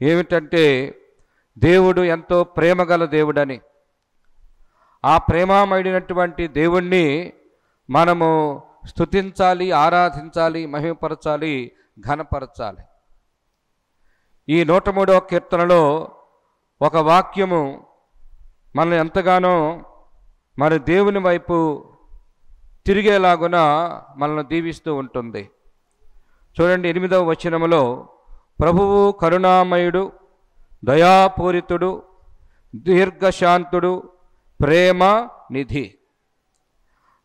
ఏమిటంటే దేవుడు ఎంతో ప్రేమగల దేవుడని. ఆ ప్రేమమయుడైనటువంటి దేవుణ్ణి మనము స్తుతించాలి, ఆరాధించాలి, మహిమపరచాలి, ఘనపరచాలి. ఈ 103వ కీర్తనలో ఒక వాక్యము మనల్ని ఎంతగానో మన దేవుని వైపు తిరిగేలాగున మనల్ని దీవిస్తూ ఉంటుంది. చూడండి, 8వ వచనములో, ప్రభువు కరుణామయుడు, దయాపూరితుడు, దీర్ఘశాంతుడు, ప్రేమ నిధి.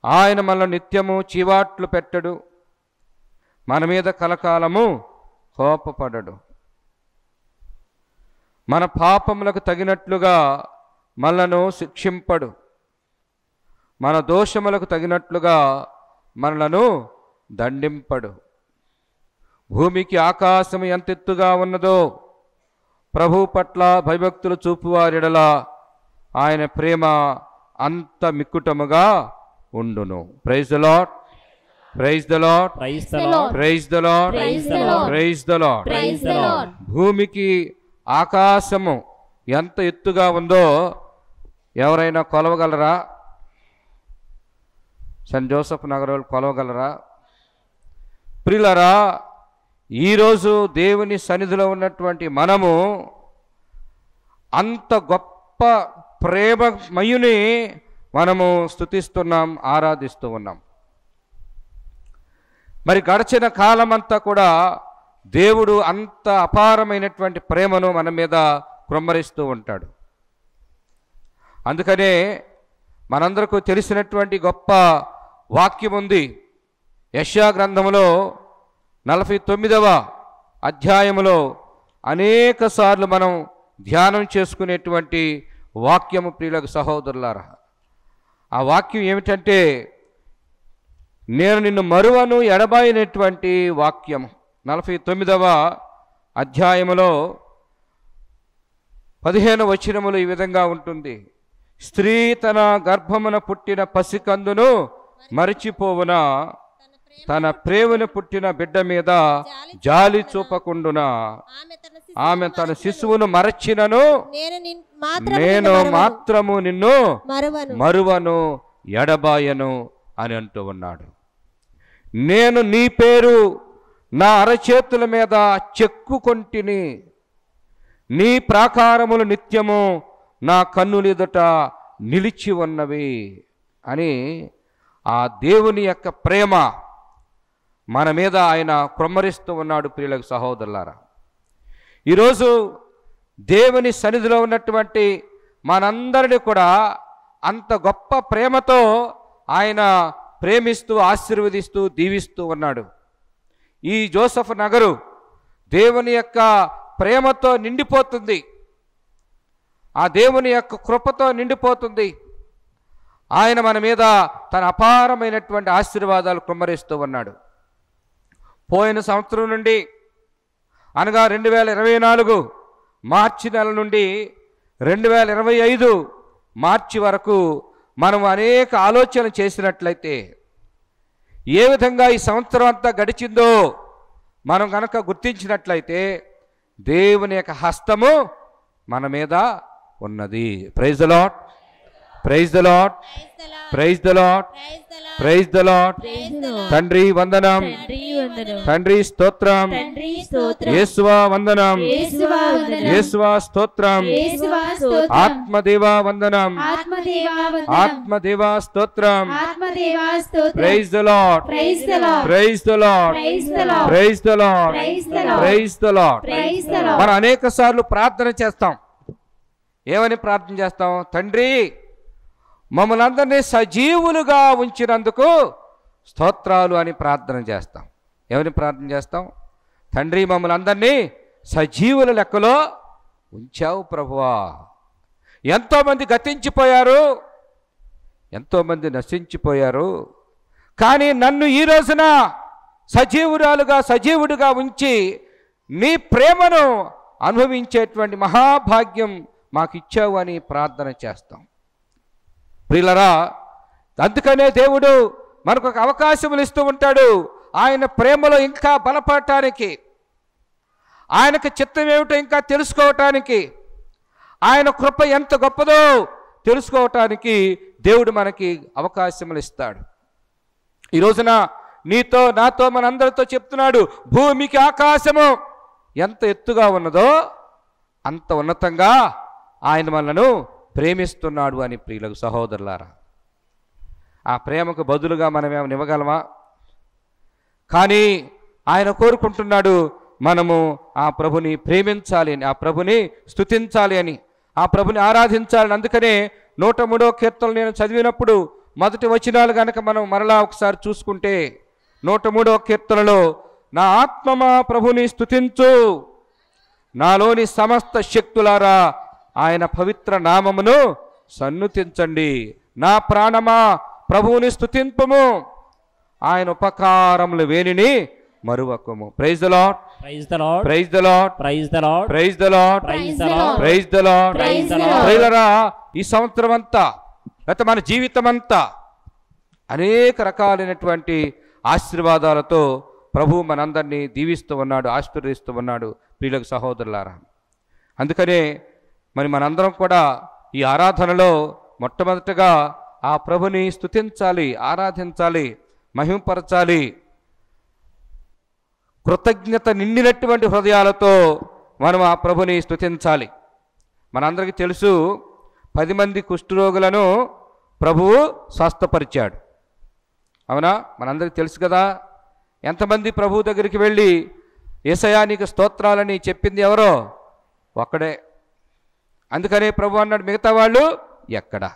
ఆయన మనల్ని నిత్యము చీవాట్లు పెట్టడు, మన మీద కలకాలము కోపపడడు. మన పాపములకు తగినట్లుగా మనలను శిక్షింపడు, మన దోషములకు తగినట్లుగా మనలను దండింపడు. భూమికి ఆకాశము ఎంత ఎత్తుగా ఉన్నదో ప్రభువు పట్ల భయభక్తులు చూపువారిడల ఆయన ప్రేమ అంత మిక్కుటముగా ఉండును. Praise the Lord, praise the Lord, praise the Lord, praise the Lord, praise the Lord, praise the Lord. Praise the Lord. భూమికి ఆకాశము ఎంత ఎత్తుగా ఉందో ఎవరైనా కొలవగలరా? సెయింట్ జోసెఫ్ నగర్ వాళ్ళు కొలవగలరా? ప్రియులారా, ఈరోజు దేవుని సన్నిధిలో ఉన్నటువంటి మనము అంత గొప్ప ప్రేమమయుని మనము స్తుతిస్తున్నాం, ఆరాధిస్తూ ఉన్నాం. మరి గడిచిన కాలమంతా కూడా దేవుడు అంత అపారమైనటువంటి ప్రేమను మన మీద కుమ్మరిస్తూ ఉంటాడు. అందుకనే మనందరికీ తెలిసినటువంటి గొప్ప వాక్యం ఉంది. యెషయా గ్రంథములో 49వ అధ్యాయములో అనేక సార్లు మనం ధ్యానం చేసుకునేటువంటి వాక్యము ప్రియులకు సహోదరులారా. ఆ వాక్యం ఏమిటంటే, నేను నిన్ను మరువను ఎడబాయినటువంటి వాక్యం. 49వ అధ్యాయములో 15వ వచనములు ఈ విధంగా ఉంటుంది. స్త్రీ తన గర్భమున పుట్టిన పసికందును మరిచిపోవునా, తన ప్రేమను పుట్టిన బిడ్డ మీద జాలి చూపకుండునా, ఆమె తన శిశువును మరచినను నేను మాత్రము నిన్ను మరువను ఎడబాయను అని అంటూ ఉన్నాడు. నేను నీ పేరు నా అరచేతుల మీద చెక్కుకొంటిని, నీ ప్రాకారములు నిత్యము నా కన్నులెదుట నిలిచి ఉన్నవి అని ఆ దేవుని యొక్క ప్రేమ మన మీద ఆయన కుమ్మరిస్తూ ఉన్నాడు. ప్రియులకు సహోదరులారా, ఈరోజు దేవుని సన్నిధిలో ఉన్నటువంటి మనందరినీ కూడా అంత గొప్ప ప్రేమతో ఆయన ప్రేమిస్తూ, ఆశీర్వదిస్తూ, దీవిస్తూ ఉన్నాడు. ఈ జోసెఫ్ నగరు దేవుని యొక్క ప్రేమతో నిండిపోతుంది, ఆ దేవుని యొక్క కృపతో నిండిపోతుంది. ఆయన మన మీద తన అపారమైనటువంటి ఆశీర్వాదాలు కుమ్మరిస్తూ ఉన్నాడు. పోయిన సంవత్సరం నుండి అనగా 2024 మార్చి నెల నుండి 2025 మార్చి వరకు మనం అనేక ఆలోచన చేసినట్లయితే ఏ విధంగా ఈ సంవత్సరం అంతా గడిచిందో మనం కనుక గుర్తించినట్లయితే దేవుని యొక్క హస్తము మన మీద ఉన్నది. Praise the Lord, praise the Lord, praise the Lord, praise the Lord. తండ్రి వందనం, తండ్రి స్తోత్రం, యేసువా వందనం, యేసువా స్తోత్రం, ఆత్మదేవా వందనం, ఆత్మదేవా స్తోత్రం. Praise the Lord, praise the Lord, praise the Lord, praise the Lord. మనం అనేక సార్లు ప్రార్థన చేస్తాం. ఏమని ప్రార్థన చేస్తాం? తండ్రి మమ్మల్ని అందరినీ సజీవులుగా ఉంచినందుకు స్తోత్రాలు అని ప్రార్థన చేస్తాం. ఏమని ప్రార్థన చేస్తాం? తండ్రి మమ్మల్ని అందరినీ సజీవుల లెక్కలో ఉంచావు ప్రభువా. ఎంతోమంది గతించిపోయారు, ఎంతోమంది నశించిపోయారు, కానీ నన్ను ఈ రోజున సజీవురాలుగా, సజీవుడిగా ఉంచి నీ ప్రేమను అనుభవించేటువంటి మహాభాగ్యం మాకు ఇచ్చావు అని ప్రార్థన చేస్తాం. ప్రియులరా, అందుకనే దేవుడు మనకు ఒక అవకాశములు ఇస్తూ ఉంటాడు ఆయన ప్రేమలో ఇంకా బలపడటానికి. ఆయనకు చిత్తం ఏమిటో ఇంకా తెలుసుకోవటానికి, ఆయన కృప ఎంత గొప్పదో తెలుసుకోవటానికి దేవుడు మనకి అవకాశములు ఇస్తాడు. ఈ రోజున నీతో నాతో మనందరితో చెప్తున్నాడు, భూమికి ఆకాశము ఎంత ఎత్తుగా ఉన్నదో అంత ఉన్నతంగా ఆయన మనలను ప్రేమిస్తున్నాడు అని. ప్రియులకు సహోదరులారా, ఆ ప్రేమకు బదులుగా మనం ఏమైనా ఇవ్వగలమా? కానీ ఆయన కోరుకుంటున్నాడు మనము ఆ ప్రభుని ప్రేమించాలి అని, ఆ ప్రభుని స్తుతించాలి అని, ఆ ప్రభుని ఆరాధించాలని. అందుకనే 103వ కీర్తనలు నేను చదివినప్పుడు మొదటి వచనాలు కనుక మనం మరలా ఒకసారి చూసుకుంటే, 103వ కీర్తనలో నా ఆత్మమా ప్రభుని స్తుతించు, నాలోని సమస్త శక్తులారా ఆయన పవిత్ర నామమును సన్నుతించండి. నా ప్రాణమా ప్రభువుని స్తుతింపుము, ఆయన ఉపకారములు వేనిని మరువకము. Praise the Lord, praise the Lord, praise the Lord, praise the Lord, praise the Lord, praise the Lord, praise the Lord. Praise the Lord. ప్రియులారా, ఈ సంవత్సరం అంతా లేకపోతే మన జీవితం అంతా అనేక రకాలైనటువంటి ఆశీర్వాదాలతో ప్రభు మనందరినీ దీవిస్తూ ఉన్నాడు, ఆశీర్వదిస్తూ ఉన్నాడు. ప్రియులకు సహోదరులారా, అందుకనే మరి మనందరం కూడా ఈ ఆరాధనలో మొట్టమొదటగా ఆ ప్రభుని స్తుతించాలి, ఆరాధించాలి, మహిమపరచాలి. కృతజ్ఞత నిండినటువంటి హృదయాలతో మనం ఆ ప్రభుని స్తుతించాలి. మనందరికీ తెలుసు, 10 మంది కుష్ఠరోగులను ప్రభువు స్వస్థపరిచాడు. అవునా? మనందరికీ తెలుసు కదా. ఎంతమంది ప్రభు దగ్గరికి వెళ్ళి యేసయ్యా నీకు స్తోత్రాలని చెప్పింది ఎవరో? ఒక్కడే. అందుకనే ప్రభు అన్నాడు, మిగతా వాళ్ళు ఎక్కడా?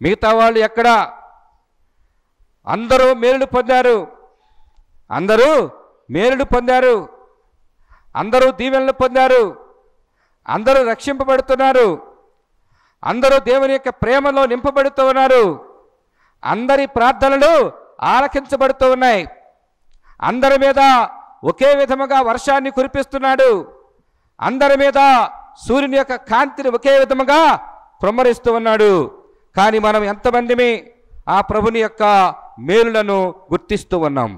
మిగతా వాళ్ళు ఎక్కడా? అందరూ మేలుడు పొందారు, అందరూ మేలుడు పొందారు, అందరూ దీవెనలు పొందారు, అందరూ రక్షింపబడుతున్నారు, అందరూ దేవుని యొక్క ప్రేమలో నింపబడుతూ ఉన్నారు, అందరి ప్రార్థనలు ఆలకించబడుతూ ఉన్నాయి, అందరి మీద ఒకే విధముగా వర్షాన్ని కురిపిస్తున్నాడు, అందరి మీద సూర్యుని యొక్క కాంతిని ఒకే విధముగా కుమ్మరిస్తూ ఉన్నాడు. కానీ మనం ఎంతమందిమి ఆ ప్రభుని యొక్క మేలులను గుర్తిస్తూ ఉన్నాం?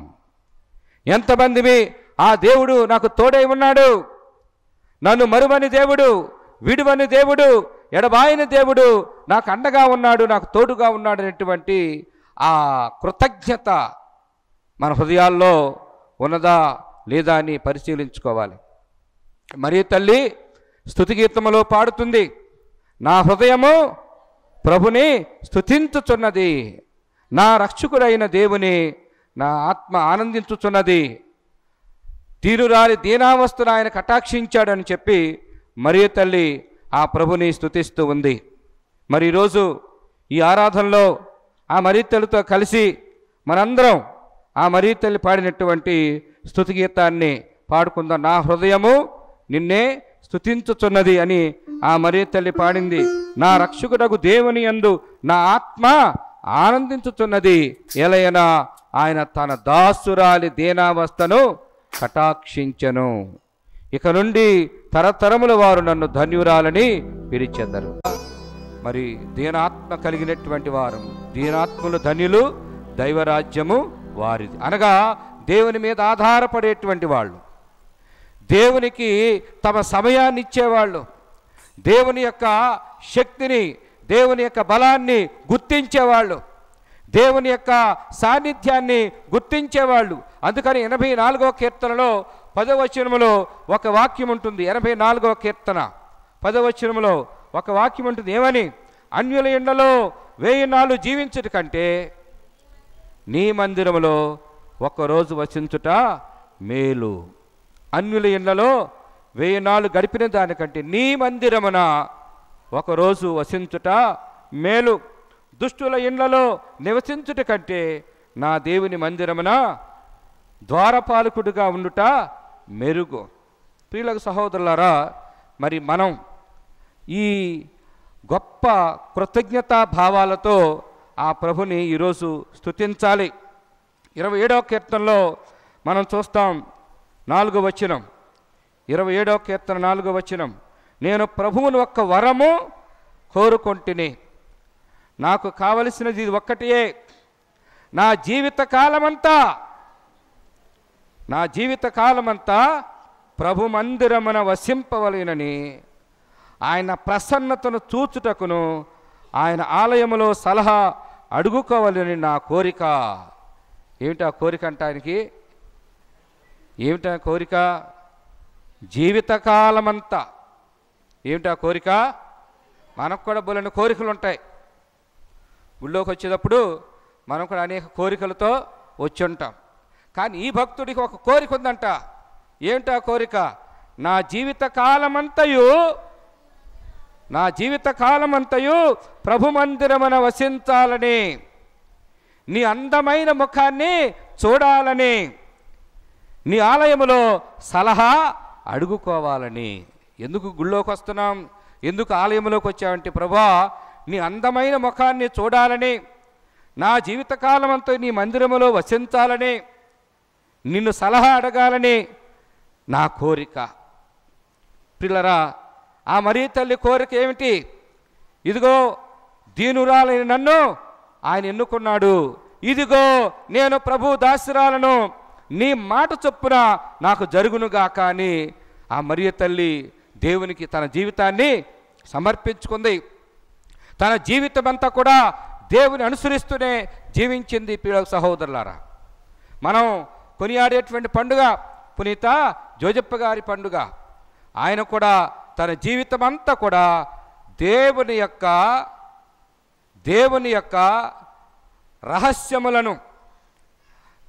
ఎంతమందిమి ఆ దేవుడు నాకు తోడై ఉన్నాడు, నన్ను మరువని దేవుడు, విడువని దేవుడు, ఎడబాయని దేవుడు నాకు అండగా ఉన్నాడు, నాకు తోడుగా ఉన్నాడు అనేటువంటి ఆ కృతజ్ఞత మన హృదయాల్లో ఉన్నదా లేదా అని పరిశీలించుకోవాలి. మరి తల్లి స్తుతిగీతములో పాడుతుంది, నా హృదయము ప్రభుని స్తుతించుచున్నది, నా రక్షకుడైన దేవుని నా ఆత్మ ఆనందించుచున్నది, తీరురాలి దీనావస్థను ఆయన కటాక్షించాడని చెప్పి మరియ తల్లి ఆ ప్రభుని స్తుతిస్తూ ఉంది. మరి ఈరోజు ఈ ఆరాధనలో ఆ మరియ తల్లితో కలిసి మనందరం ఆ మరియ తల్లి పాడినటువంటి స్తుతి గీతాన్ని పాడుకుందాం. నా హృదయము నిన్నే స్తుతించుచున్నది అని ఆ మరియ తల్లి పాడింది. నా రక్షకుడగు దేవుని యందు నా ఆత్మ ఆనందించుచున్నది, ఎలయనా ఆయన తన దాసురాలి దీనావస్థను కటాక్షించెను, ఇక నుండి తరతరముల వారు నన్ను ధన్యురాలని పిలిచెదరు. మరి దీనాత్మ కలిగినటువంటి వారు, దీనాత్మలు ధన్యులు, దైవరాజ్యము వారిది. అనగా దేవుని మీద ఆధారపడేటువంటి వాళ్ళు, దేవునికి తమ సమయాన్ని ఇచ్చేవాళ్ళు, దేవుని యొక్క శక్తిని, దేవుని యొక్క బలాన్ని గుర్తించేవాళ్ళు, దేవుని యొక్క సాన్నిధ్యాన్ని గుర్తించేవాళ్ళు. అందుకని 84వ కీర్తనలో 10వ వచనములో ఒక వాక్యం ఉంటుంది. 84వ కీర్తన 10వ వచనములో ఒక వాక్యం ఉంటుంది. ఏమని? అన్యుల ఎండలో 1000 నాళ్ళు జీవించుట కంటే నీ మందిరములో ఒక్కరోజు వసించుట మేలు. అన్యుల ఎండలో 1000 నాళ్ళు గడిపిన దానికంటే నీ మందిరమున ఒకరోజు వసించుట మేలు. దుష్టుల ఇండ్లలో నివసించుట కంటే నా దేవుని మందిరమున ద్వారపాలకుడిగా ఉండుట మెరుగు. ప్రియులకు సహోదరులారా, మరి మనం ఈ గొప్ప కృతజ్ఞతా భావాలతో ఆ ప్రభుని ఈరోజు స్తుతించాలి. 27వ కీర్తనలో మనం చూస్తాం 4వ వచనం, 27వ కీర్తన 4వ వచనం, నేను ప్రభువును ఒక్క వరము కోరుకొంటిని, నాకు కావలసినది ఇది ఒక్కటే, నా జీవిత కాలమంతా ప్రభు మందిరమున వసింపవలెనని, ఆయన ప్రసన్నతను చూచుటకును ఆయన ఆలయములో సలహా అడుగుకోవాలని నా కోరిక. ఏమిటా కోరిక అంటే ఆయనకి? ఏమిటా కోరిక? జీవితకాలమంతా. ఏమిటా కోరిక? మనకు కూడా బోలెని కోరికలు ఉంటాయి. గుళ్ళోకి వచ్చేటప్పుడు మనం కూడా అనేక కోరికలతో వచ్చి ఉంటాం. కానీ ఈ భక్తుడికి ఒక కోరిక ఉందంట. ఏమిటా కోరిక? నా జీవితకాలమంతయు ప్రభు మందిరమున వసించాలని, నీ అందమైన ముఖాన్ని చూడాలని, నీ ఆలయములో సలహా అడుగుకోవాలని. ఎందుకు గుళ్ళోకి వస్తున్నాం? ఎందుకు ఆలయంలోకి వచ్చావంటే, ప్రభా నీ అందమైన ముఖాన్ని చూడాలని, నా జీవితకాలం అంతా నీ మందిరములో వసించాలని, నిన్ను సలహా అడగాలని నా కోరిక. పిల్లరా, ఆ మరియ తల్లి కోరిక ఏమిటి? ఇదిగో దీనురాలైన నన్ను ఆయన ఎన్నుకున్నాడు. ఇదిగో నేను ప్రభు దాసురాలను, నీ మాట చొప్పున నాకు జరుగునుగాక అని ఆ మరియ తల్లి దేవునికి తన జీవితాన్ని సమర్పించుకుంది. తన జీవితం అంతా కూడా దేవుని అనుసరిస్తూనే జీవించింది. ప్రియ సహోదరులారా, మనం కొనియాడేటువంటి పండుగ పునీత జోజప్ప గారి పండుగ. ఆయన కూడా తన జీవితం అంతా కూడా దేవుని యొక్క రహస్యములను,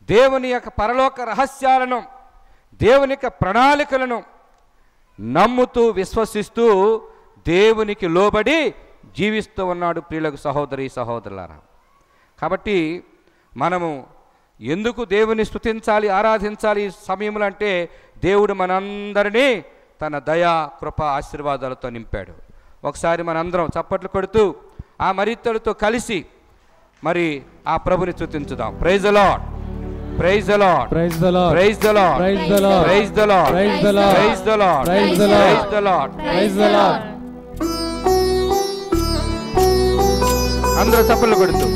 దేవుని యొక్క పరలోక రహస్యాలను, దేవుని యొక్క ప్రణాళికలను నమ్ముతూ విశ్వసిస్తూ దేవునికి లోబడి జీవిస్తూ ఉన్నాడు. ప్రియులకు సహోదరి సహోదరులారా, కాబట్టి మనము ఎందుకు దేవుని స్తుతించాలి, ఆరాధించాలి ఈ సమయంలో అంటే, దేవుడు మనందరినీ తన దయా కృప ఆశీర్వాదాలతో నింపాడు. ఒకసారి మనందరం చప్పట్లు కొడుతూ ఆ మరియతో కలిసి మరి ఆ ప్రభుని స్తుతించుదాం. Praise the Lord, praise the Lord, praise the Lord, praise the Lord, praise the Lord, praise the Lord, praise the Lord, praise the Lord, praise the Lord, praise the Lord, praise the Lord. అందరూ చప్పట్లు కొడుతూ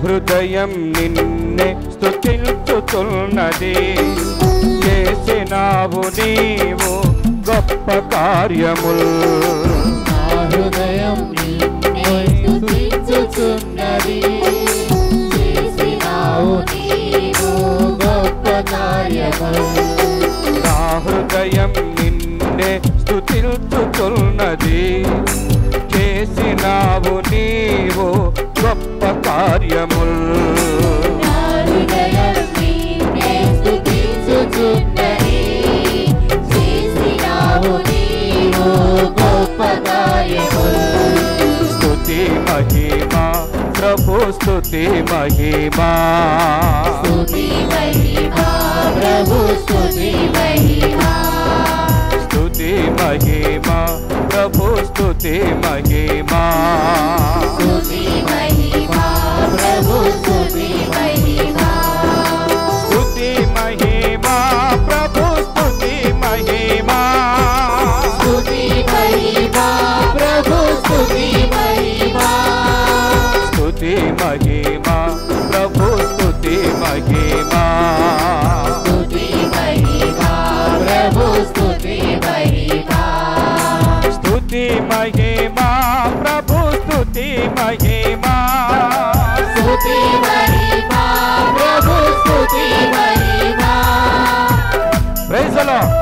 హృదయం నిన్నే స్తుతించుతున్నది, చేసినావు నీవు గొప్ప కార్యములు. నా హృదయం నిన్నే స్తుతించుతున్నది, చేసినావు నీవు గొప్ప కార్యములు. నా హృదయం నిన్నే స్తుతించుతున్నది, చేసినావు నీవు గొప్ప కార్యములు. నా హృదయం నిన్నే స్తుతించుచున్నది, చేసినావు నీవు గొప్ప కార్యములు. స్తుతి మహిమా ప్రభు, స్తుతి మహిమా, స్తుతి మహిమా ప్రభు, స్తుతి మహిమా, స్తుతి మహిమా ప్రభు, స్తుతి మహిమా, స్తుతి మహిమా ప్రభు, స్తుతి మహిమా, స్తుతి మహిమా ప్రభు, స్తుతి మహిమా, స్తుతి మహిమా ప్రభు, స్తుతి మహిమా, స్తుతి మహిమా ప్రభు, స్తుతి మహిమా, స్తుతి మహిమా ప్రభు, స్తుతి మహిమా, స్తుతి మహిమా ప్రభు, స్తుతి మహిమా, స్తుతి మహిమా ప్రభు, స్తుతి మహిమా. Praise the Lord.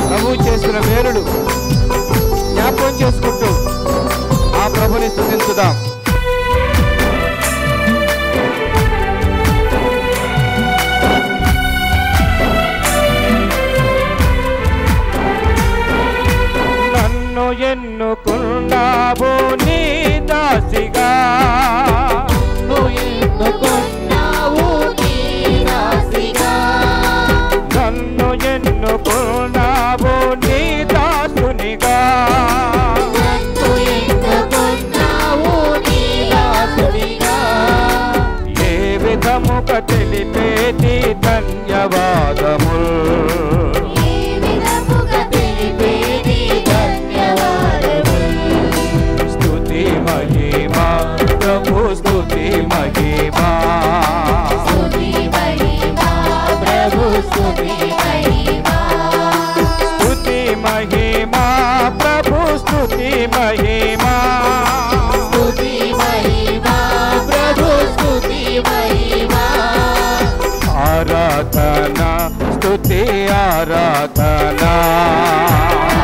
ప్రభు చేసిన మేలుడు జ్ఞాపకం చేసుకుంటూ ఆ ప్రభుని స్తుతించుదాం. నన్ను ఎన్నుకున్నావు నీ దాసిగా, మహిమా ప్రభు స్తుతి మహిమా స్తుతి మహిమా ప్రభు స్తుతి మహిమా స్తుతి మహిమా ప్రభు స్తుతి మహిమా స్తుతి మహిమా ప్రభు స్తుతి మహిమా ఆరాధనా స్తుతి ఆరాధనా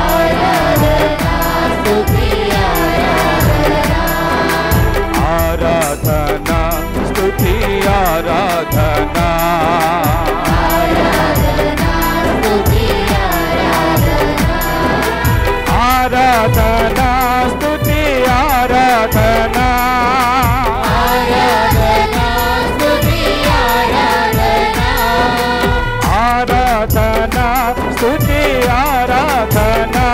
ఆరాధనా స్తుతి ఆరాధనా ఆరాధనా స్తుతి ఆరాధనా ఆరాధనా స్తుతి ఆరాధనా ఆరాధనా స్తుతి ఆరాధనా ఆరాధనా స్తుతి ఆరాధనా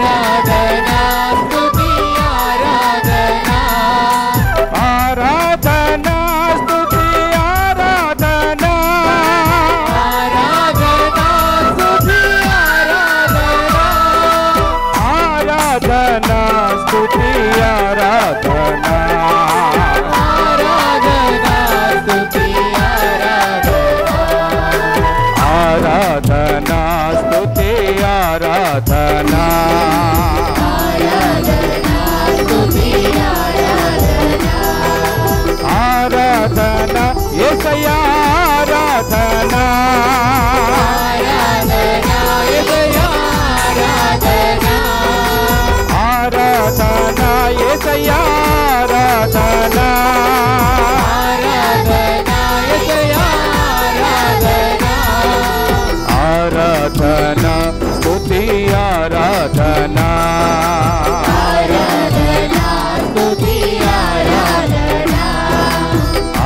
ఆరాధనా స్తుతి ఆరాధనా ఆరాధనా స్తుతి ఆరాధనా ఆరాధనా స్తుతి ఆరాధనా ఆరాధనా స్తుతి ఆరాధనా ఆరాధనా స్తుతి ఆరాధనా ఆరాధనా స్తుతి ఆరాధనా ఆరాధనా స్తుతి ఆరాధనా ఆరాధనా స్తుతి ఆరాధనా ఆరాధనా యేసయ్యా ఆరాధనా ఆరాధనా యేసయ్యా ఆరాధనా ఆరాధనా యేసయ్యా ఆరాధనా ఆరాధనా యేసయ్యా ఆరాధనా ఆరాధనా స్తుతి ఆరాధనా ఆరాధనా స్తుతి ఆరాధనా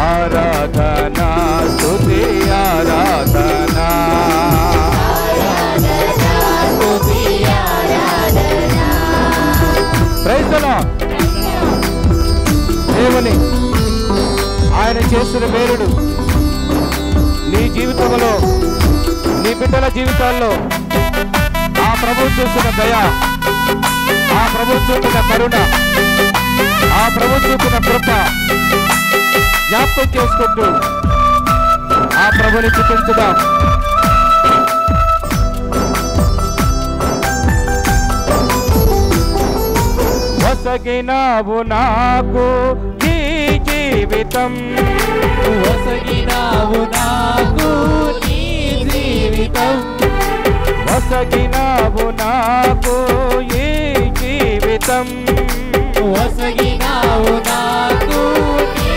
ఆరాధనా స్తుతి ఆరాధనా ఆరాధనా స్తుతి ఆరాధనా ప్రైజ్ ది లార్డ్. దేవుని ఆయన చేసిన మేలుడు నీ జీవితంలో నీ బిడ్డల జీవితాల్లో ఆ ప్రభు చూసిన దయ ఆ ప్రభు చూపిన కరుణ ఆ ప్రభు చూపిన కృప జ్ఞాపకం చేసుకుంటూ ఆ ప్రభుని స్తుతించుదాం. వసగినావు నాకు ఈ జీవితం వసగినావు నాకు నీ జీవితం వసగినావు నాకు ఈ జీవితం వసగినావు నాకు నీ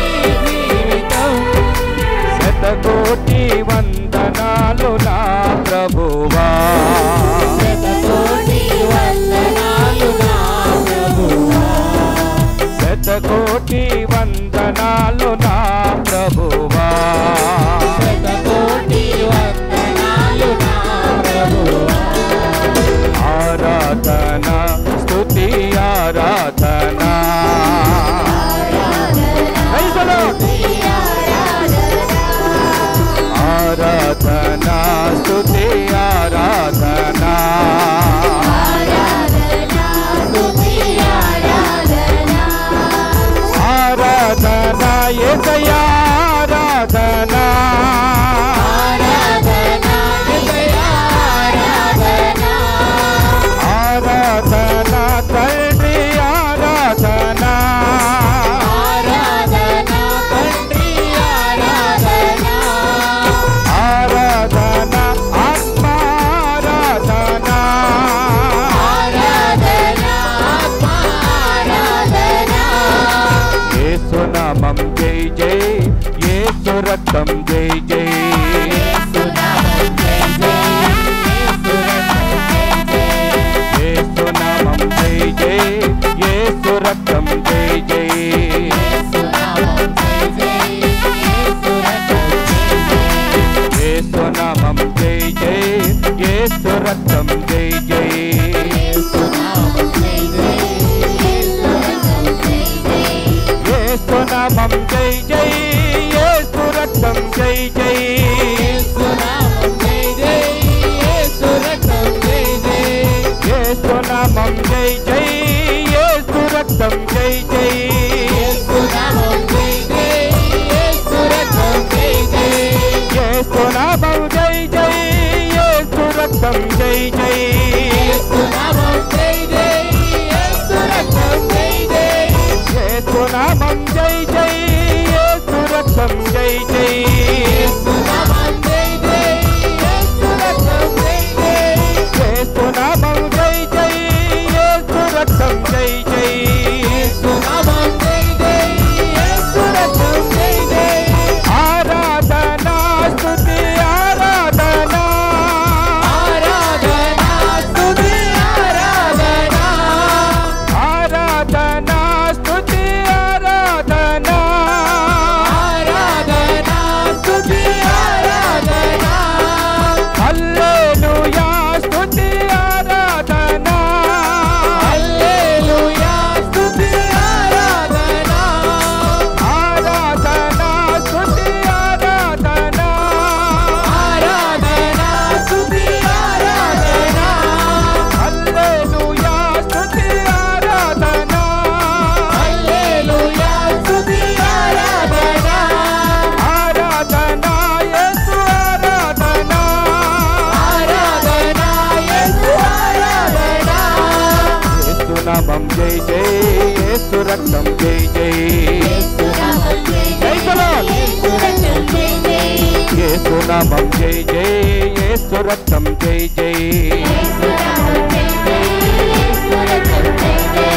జీవితం శతకోటి వందనాలు నా ప్రభువా శతకోటి వందనాలు నా ప్రభువా శతకోటి వందనాలు నా ప్రభువా శతకోటి వందనాలు నా ప్రభువా ఆరాధనా స్తుతి ఆరాధనా Praise the Lord. ఆరాధనా స్తుతి ఆరాధనా ఆరాధనా యేసయ్యా ఆరాధనా ఆరాధనా తండ్రి ఆరాధనా ఆరాధనా ఆత్మ ఆరాధనా యేసు నామం జై జై యేసు రక్తం జై జై యేసు నామం జై జై యేసు రక్తం జై జై యేసు నామం జై జై యేసు రక్తం జై జై యేసు నామం జై జై యేసు రక్తం జై జై యేసు నామం జై జై యేసు రక్తం జై జై యేసు నామం జై జై యేసు రక్తం జై జై యేసు నామం జై జై యేసు రక్తం జై జై యేసు నామం జై జై యేసు రక్తం జై జై యేసు నామం జై జై యేసు రక్తం జై జై యేసు నామం జై జై యేసు రక్తం జై జై యేసు నామం జై జై యేసు రక్తం జై జై యేసు నామం జై జై యేసు రక్తం జై జై ఆరాధనా స్తుతి ఆరాధనా ఆరాధనా స్తుతి ఆరాధనా ఆరాధనా స్తుతి ఆరాధనా ఆరాధనా స్తుతి ఆరాధనా హల్లెలూయా స్తుతి ఆరాధనా హల్లెలూయా స్తుతి ఆరాధనా ఆరాధనా స్తుతి ఆరాధనా ఆరాధనా స్తుతి ఆరాధనా హల్లెలూయా స్తుతి ఆరాధనా హల్లెలూయా స్తుతి ఆరాధనా ఆరాధనా యేసు ఆరాధనా ఆరాధనా యేసు ఆరాధనా యేసు నామం జై జై యేసు రక్తం జై జై యేసు నామం జై జై యేసు రక్తం జై జై యేసు నామం జై జై యేసు రక్తం జై జై యేసు నామం జై జై యేసు రక్తం జై జై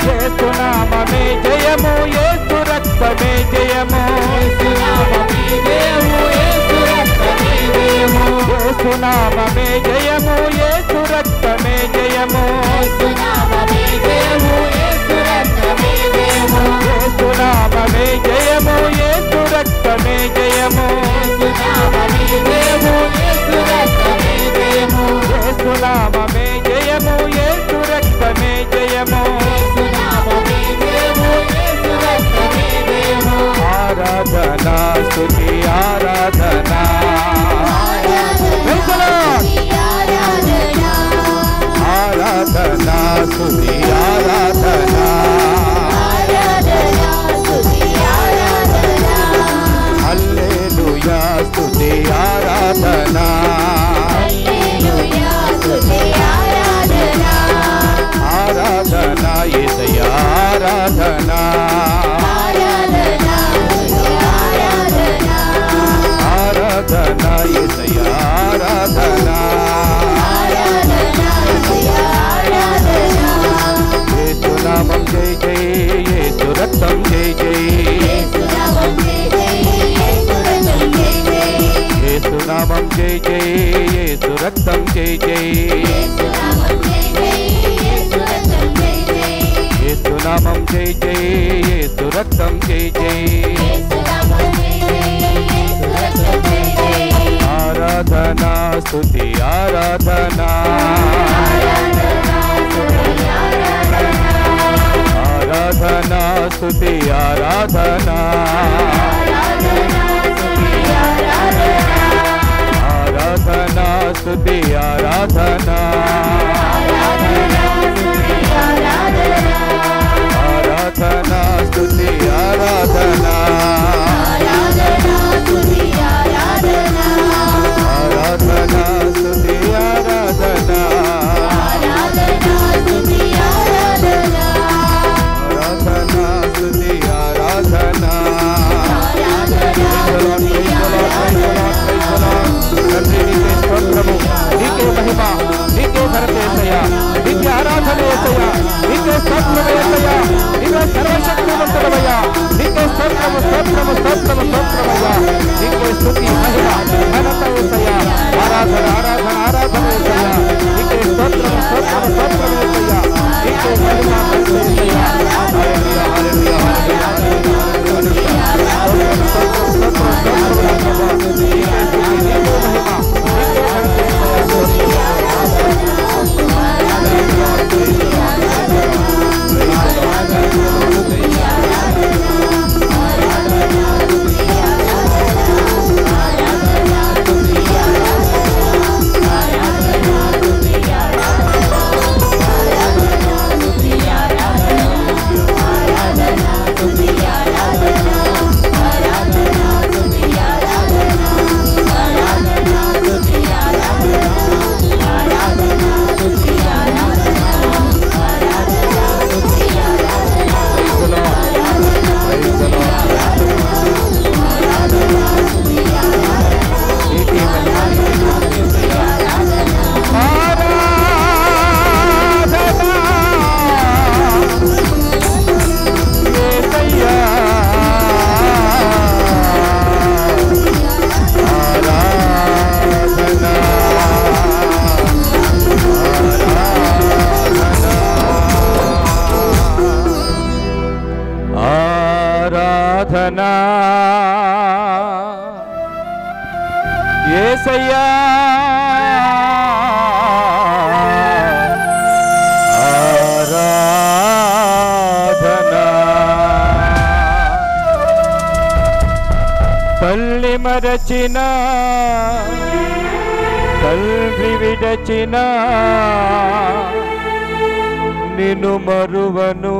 యేసు నామమే జయము యేసు రక్తమే జయము యేసు నామమే జయము యేసు రక్తమే జయము యేసు నామమే జయము యేసు రక్తమే జయము యేసు నామమే జయము యేసు రక్తమే జయము యేసు నామమే జయము యేసు రక్తమే జయము యేసు నామమే జయము యేసు రక్తమే జయము యేసు నామమే జయము యేసు రక్తమే జయము యేసు నామమే జయము యేసు రక్తమే జయము ఆరాధనా స్తుతి ఆరాధనా ఆరాధనా స్తుతి ఆరాధనా హల్లెలూయా స్తుతి ఆరాధనా ఆరాధనా యేసయ్యా ఆరాధనా ఆరాధనా యేసయ్యా ఆరాధనా యేసు నామం జై జై యేసు రక్తం జై జై యేసు నామం జై జై యేసు రక్తం జై జై యేసు నామం జై జై యేసు రక్తం జై జై ఆరాధనా స్తుతి ఆరాధనా ఆరాధనా స్తుతి ఆరాధనా ఆరాధనా స్తుతి ఆరాధనా ఆరాధనా స్తుతి ఆరాధనా ఆరాధనా స్తుతి ఆరాధనా ఆరాధనా స్తుతి ఆరాధనా తండ్రి నీకే స్తోత్రము నీకే మహిమ నీకే ఘనత యేసయ్యా నీకే ఆరాధన యేసయ్యా నీకే స్తోత్రము యేసయ్యా నీకే సర్వశక్తిమంతుడవయ్యా నీకే స్తోత్రము యేసయ్యా ఆరాధనా తల్లి మరచిన తండ్రి విడచిన నిన్ను మరువను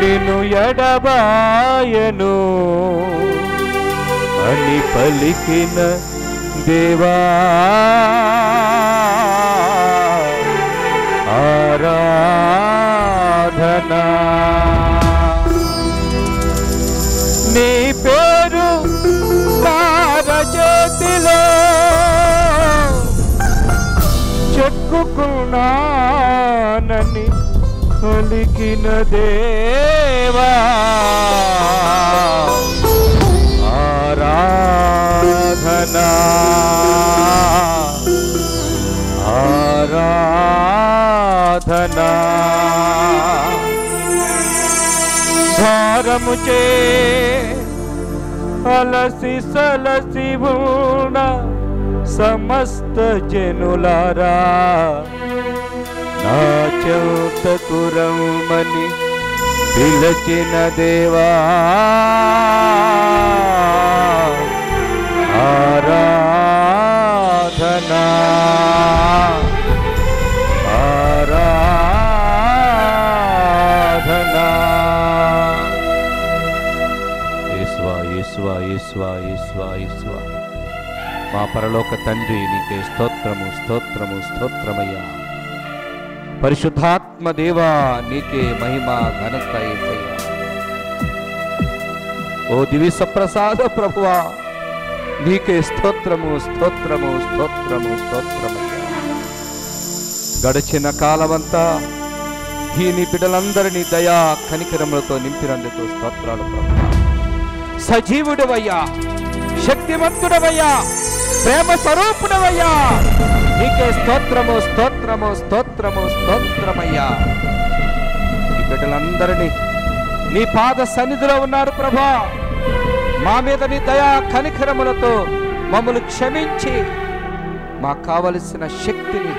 నిన్ను ఎడబాయను అని పలికిన దేవా ఆరాధనా నీ పేరు చేతిలో చెక్కుకున్నానని పలికిన దేవా ఆరాధనా ఆరాధనా భారము చే అలసి సలసి ఉన్న సమస్త జనులారా నా చెంతకు రమ్మని పిలచిన దేవా ఆరాధనా ఆరాధనా యేసువా యేసువా యేసువా యేసువా యేసువా మా పరలోక తండ్రి నీకే స్తోత్రము స్తోత్రము స్తోత్రమయ్యా. పరిశుద్ధాత్మ దేవా నీకే మహిమ ఘనత యేసయ్యా. ఓ దివ్య సప్రసాద ప్రభువా నీకే స్తోత్రము స్తోత్రము స్తోత్రము స్తోత్రమయ్యా. గడిచిన కాలమంతా ఈ నీ బిడ్డలందరినీ దయా కనికరములతో నింపినందుకు స్తోత్రాలు ప్రభువా. సజీవుడవయ్యా, శక్తివంతుడవయ్యా, ప్రేమ స్వరూపుడవయ్యా, నీకే స్తోత్రము స్తోత్రము స్తోత్రము స్తోత్రమయ్యా. ఈ బిడ్డలందరినీ నీ పాద సన్నిధిలో ఉన్నారు ప్రభా. మా మీద నీ దయా కనికరములతో మమ్మల్ని క్షమించి మాకు కావలసిన శక్తిని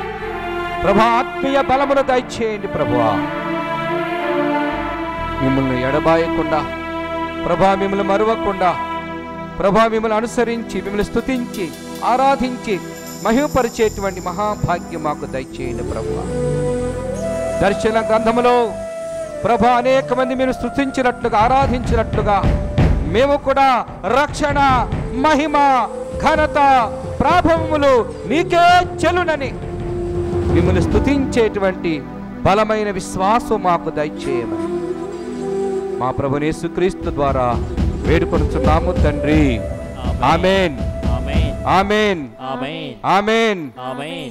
ప్రభా, ఆత్మీయ బలమును దయచేయండి ప్రభువా. మిమ్మల్ని ఎడబాయకుండా ప్రభా, మిమ్మల్ని మరువకుండా ప్రభా, మిమ్మల్ని అనుసరించి మిమ్మల్ని స్తుతించి ఆరాధించి మహిమపరిచేటువంటి మహాభాగ్యం మాకు దయచేయండి ప్రభువా. దర్శన గ్రంథములో ప్రభా అనేక మంది మీరు స్తుతించినట్లుగా ఆరాధించినట్లుగా మేము కూడా రక్షణ మహిమ ఘనత ప్రాభవములు నీకే చెలునని మిమ్మల్ని స్తుతించేటువంటి బలమైన విశ్వాసం మాకు దయచేయమని మా ప్రభువు యేసుక్రీస్తు ద్వారా వేడుకొనుచున్నాము తండ్రి. ఆమేన్ ఆమేన్ ఆమేన్.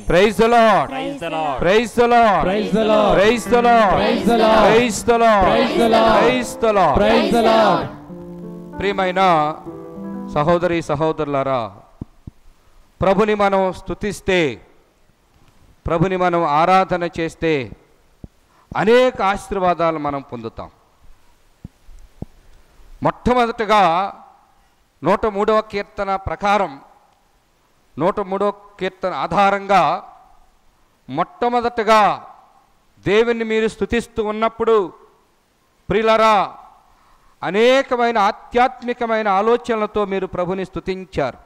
Praise the Lord, praise the Lord, praise the Lord, praise the Lord, praise the Lord, praise the Lord, praise the Lord, praise the Lord, praise the Lord. ప్రియమైన సహోదరి సహోదరులారా, ప్రభుని మనం స్తుతిస్తే, ప్రభుని మనం ఆరాధన చేస్తే అనేక ఆశీర్వాదాలు మనం పొందుతాం. మొట్టమొదటగా 103వ కీర్తన ప్రకారం 103వ కీర్తన ఆధారంగా మొట్టమొదటగా దేవుని మీరు స్తుతిస్తూ ఉన్నప్పుడు ప్రియులారా అనేకమైన ఆధ్యాత్మికమైన ఆలోచనలతో మీరు ప్రభుని స్తుతించారు.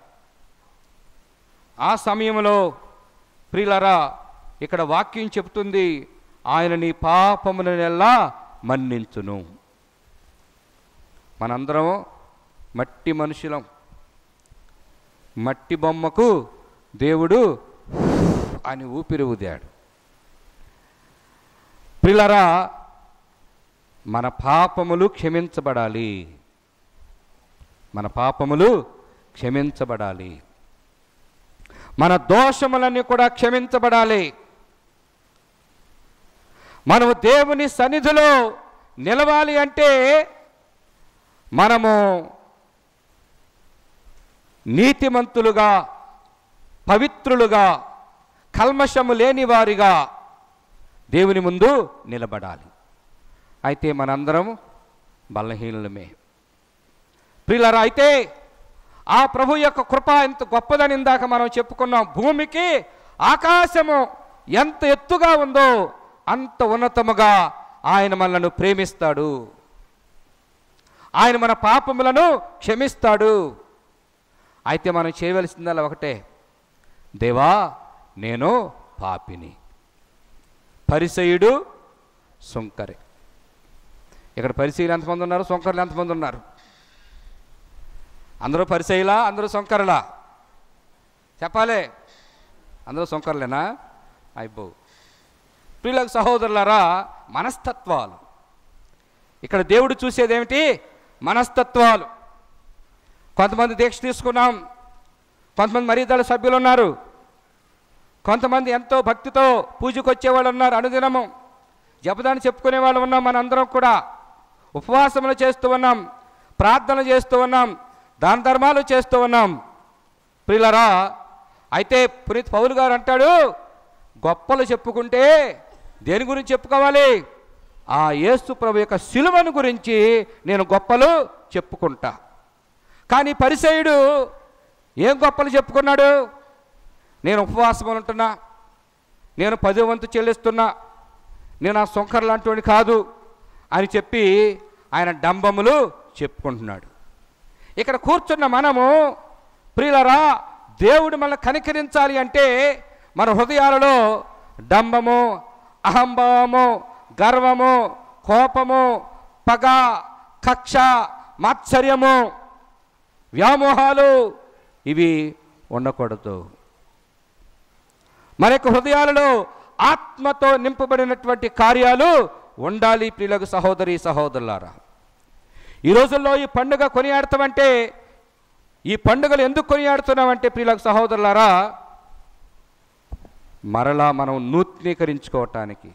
ఆ సమయంలో ప్రియులారా ఇక్కడ వాక్యం చెబుతుంది, ఆయన నీ పాపములనెల్లా మన్నించును. మనందరం మట్టి మనుషులం. మట్టి బొమ్మకు దేవుడు అని ఊపిరి ఊదాడు. ప్రియులారా మన పాపములు క్షమించబడాలి, మన పాపములు క్షమించబడాలి, మన దోషములన్నీ కూడా క్షమించబడాలి. మనము దేవుని సన్నిధిలో నిలవాలి అంటే మనము నీతిమంతులుగా, పవిత్రులుగా, కల్మషము లేని వారిగా దేవుని ముందు నిలబడాలి. అయితే మనందరం బలహీనులమే. ప్రియులారా, అయితే ఆ ప్రభు యొక్క కృప ఎంత గొప్పదని ఇందాక మనం చెప్పుకున్నాం. భూమికి ఆకాశము ఎంత ఎత్తుగా ఉందో అంత ఉన్నతముగా ఆయన మనలను ప్రేమిస్తాడు. ఆయన మన పాపములను క్షమిస్తాడు. అయితే మనం చేయవలసిందల్లా ఒకటే, దేవా నేను పాపిని. పరిసయుడు సుంకరి. ఇక్కడ పరిసయులు ఎంతమంది ఉన్నారు? సుంకరులు ఎంతమంది ఉన్నారు? అందరూ పరిసయులా? అందరూ సుంకరులా? చెప్పాలి. అందరూ సుంకరులేనా? అయిపో. ప్రియులకు సహోదరులారా, మనస్తత్వాలు ఇక్కడ దేవుడు చూసేదేమిటి? మనస్తత్వాలు. కొంతమంది దీక్ష తీసుకున్నాం, కొంతమంది మరీదళ సభ్యులు ఉన్నారు, కొంతమంది ఎంతో భక్తితో పూజకు వచ్చేవాళ్ళు ఉన్నారు, అనుదినము జపదాన్ని చెప్పుకునే వాళ్ళు ఉన్నాం. మనందరం కూడా ఉపవాసములు చేస్తూ ఉన్నాం, ప్రార్థనలు చేస్తూ ఉన్నాం, దాన ధర్మాలు చేస్తూ ఉన్నాం. ప్రియులారా, అయితే పునీత్ పౌలు గారు అంటాడు, గొప్పలు చెప్పుకుంటే దేని గురించి చెప్పుకోవాలి? ఆ యేసు ప్రభు యొక్క శిలువను గురించి నేను గొప్పలు చెప్పుకుంటా. కానీ పరిసయుడు ఏం గొప్పలు చెప్పుకున్నాడు? నేను ఉపవాసం ఉంటున్నా, నేను 10వ వంతు చెల్లిస్తున్నా, నేను ఆ సొంకర్ లాంటి కాదు అని చెప్పి ఆయన డంబములు చెప్పుకుంటున్నాడు. ఇక్కడ కూర్చున్న మనము ప్రియులరా, దేవుడు మనల్ని కనికరించాలి అంటే మన హృదయాలలో డంబము, అహంభావము, గర్వము, కోపము, పగ, కక్ష, మాత్సర్యము, వ్యామోహాలు ఇవి ఉండకూడదు. మన యొక్క హృదయాలలో ఆత్మతో నింపబడినటువంటి కార్యాలు ఉండాలి. ప్రియులకు సహోదరి సహోదరులారా, ఈ రోజుల్లో ఈ పండుగ కొనియాడతామంటే, ఈ పండుగలు ఎందుకు కొనియాడుతున్నామంటే ప్రియులకు సహోదరులారా, మరలా మనం నూతనీకరించుకోవటానికి.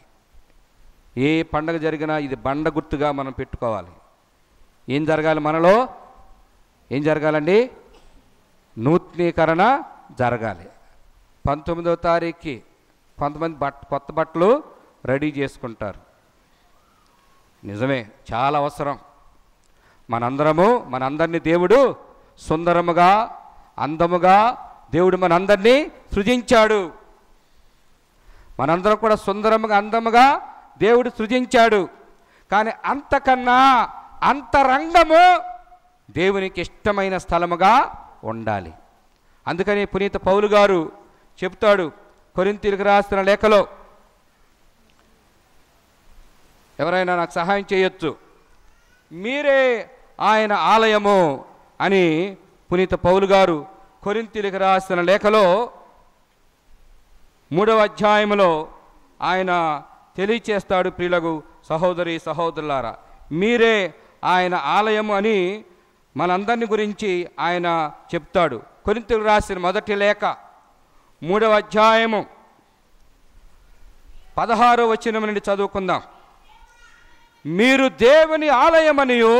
ఏ పండుగ జరిగినా ఇది బండ గుర్తుగా మనం పెట్టుకోవాలి. ఏం జరగాలి? మనలో ఏం జరగాలండి? నూతనీకరణ జరగాలి. 19వ తారీఖుకి కొంతమంది కొత్త బట్టలు రెడీ చేసుకుంటారు. నిజమే, చాలా అవసరం. మనందరినీ దేవుడు సుందరముగా, అందముగా దేవుడు మనందరినీ సృజించాడు. మనందరం కూడా సుందరముగా, అందముగా దేవుడు సృజించాడు. కానీ అంతకన్నా అంతరంగము దేవునికి ఇష్టమైన స్థలముగా ఉండాలి. అందుకని పునీత పౌలు గారు చెప్తాడు కొరింథీయులకు రాసిన లేఖలో, ఎవరైనా నాకు సహాయం చేయొచ్చు, మీరే ఆయన ఆలయము అని పునీత పౌలు గారు కొరింథీయులకు రాసిన లేఖలో 3వ అధ్యాయంలో ఆయన తెలియచేస్తాడు. ప్రియులకు సహోదరి సహోదరులారా, మీరే ఆయన ఆలయము అని మనందరిని గురించి ఆయన చెప్తాడు. కొరింథీయులకు రాసిన మొదటి లేఖ 3వ అధ్యాయము 16వ వచనం నుండి చదువుకుందాం. మీరు దేవుని ఆలయమనియు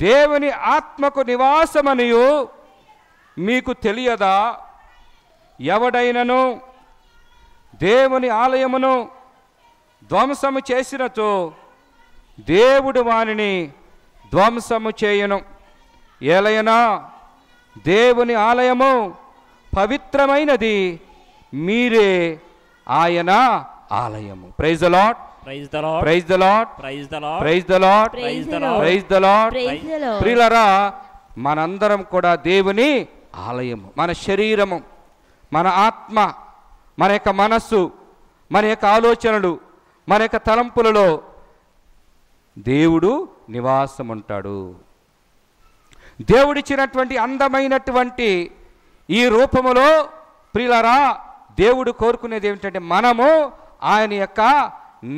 దేవుని ఆత్మకు నివాసమనియు మీకు తెలియదా? ఎవడైనను దేవుని ఆలయమును ధ్వంసము చేసినచో దేవుడు వానిని ధ్వంసము చేయును. ఏలయనా దేవుని ఆలయము పవిత్రమైనది, మీరే ఆయన ఆలయము. Praise the Lord, praise the Lord, praise the Lord, praise the Lord, praise the Lord, praise the Lord, praise the Lord. Praise the Lord. ప్రియులారా, మనందరం కూడా దేవుని ఆలయము. మన శరీరము, మన ఆత్మ, మన యొక్క మనస్సు, మన యొక్క ఆలోచనలు, మన యొక్క తలంపులలో దేవుడు నివాసం ఉంటాడు. దేవుడిచ్చినటువంటి అందమైనటువంటి ఈ రూపములో ప్రియులారా, దేవుడు కోరుకునేది ఏమిటంటే మనము ఆయన యొక్క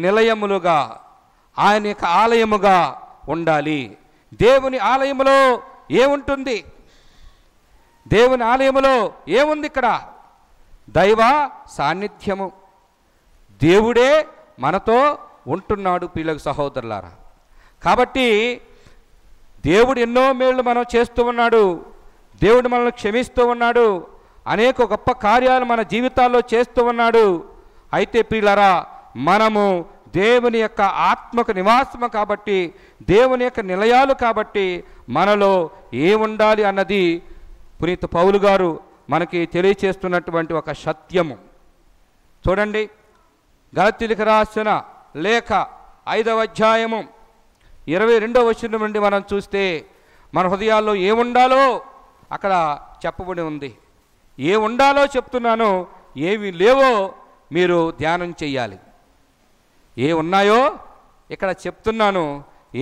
నిలయములుగా, ఆయన యొక్క ఆలయముగా ఉండాలి. దేవుని ఆలయములో ఏముంటుంది? దేవుని ఆలయములో ఏముంది? ఇక్కడ దైవ సాన్నిధ్యము. దేవుడే మనతో ఉంటున్నాడు. ప్రియులకు సహోదరులారా, కాబట్టి దేవుడు ఎన్నో మేళ్ళు మనం చేస్తూ ఉన్నాడు. దేవుడు మనల్ని క్షమిస్తూ ఉన్నాడు. అనేక గొప్ప కార్యాలు మన జీవితాల్లో చేస్తూ ఉన్నాడు. అయితే ప్రియులారా, మనము దేవుని యొక్క ఆత్మకు నివాసము కాబట్టి, దేవుని యొక్క నిలయాలు కాబట్టి మనలో ఏముండాలి అన్నది పునీత పౌలు గారు మనకి తెలియచేస్తున్నటువంటి ఒక సత్యము. చూడండి, గలతీయులకు రాసిన లేఖ 5వ అధ్యాయము 22వ వచనం నుండి మనం చూస్తే మన హృదయాల్లో ఏముండాలో అక్కడ చెప్పబడి ఉంది. ఏ ఉండాలో చెప్తున్నానో, ఏమి లేవో మీరు ధ్యానం చెయ్యాలి. ఏ ఉన్నాయో ఇక్కడ చెప్తున్నాను,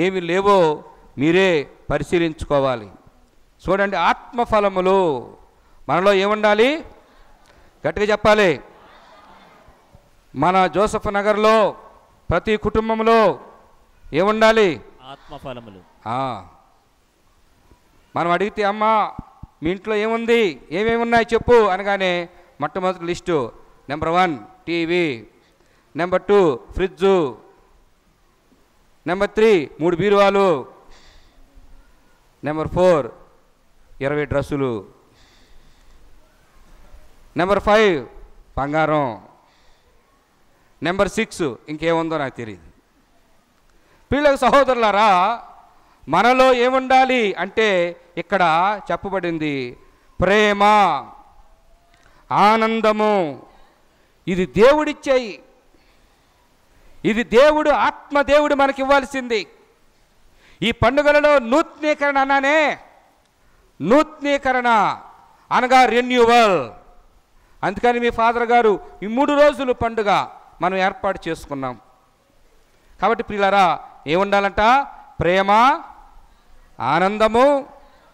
ఏమి లేవో మీరే పరిశీలించుకోవాలి. చూడండి, ఆత్మఫలములు మనలో ఏముండాలి? గట్టిగా చెప్పాలి. మన జోసఫ్ నగర్లో ప్రతి కుటుంబంలో ఏముండాలి? ఆత్మఫలములు. మనం అడిగితే, అమ్మ మీ ఇంట్లో ఏముంది, ఏమేమి ఉన్నాయి చెప్పు అనగానే మొట్టమొదటి list number 1 TV, number 2 fridge, number 3 3 బీరువాలు, నెంబర్ 4 20 డ్రెస్సులు, నెంబర్ 5 బంగారం, నెంబర్ 6 ఇంకేముందో నాకు తెలియదు. పిల్లల సహోదరులారా, మనలో ఏముండాలి అంటే ఇక్కడ చెప్పబడింది ప్రేమ, ఆనందము. ఇది దేవుడిచ్చేయి, ఇది దేవుడు, ఆత్మదేవుడు మనకి ఇవ్వాల్సింది. ఈ పండుగలలో నూతనీకరణ అన్నానే, నూతనీకరణ అనగా రెన్యూవల్. అందుకని మీ ఫాదర్ గారు ఈ 3 రోజులు పండుగ మనం ఏర్పాటు చేసుకున్నాం. కాబట్టి ప్రియులారా, ఏముండాలంట? ప్రేమ, ఆనందము,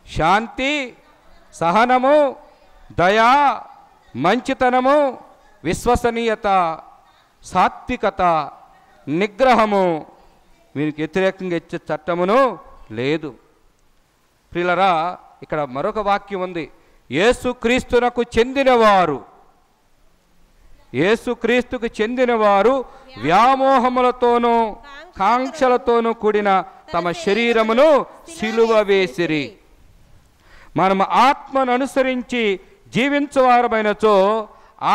శాంతి, సహనము, దయ, మంచితనము, విశ్వసనీయత, సాత్వికత, నిగ్రహము. వీరికి వ్యతిరేకంగా ఇచ్చే చట్టమును లేదు. ప్రియులారా, ఇక్కడ మరొక వాక్యం ఉంది. యేసుక్రీస్తునకు చెందినవారు, యేసుక్రీస్తుకు చెందినవారు వ్యామోహములతోనూ కాంక్షలతోనూ కూడిన తమ శరీరమును సిలువ వేసిరి. మనము ఆత్మను అనుసరించి జీవించువారమైనచో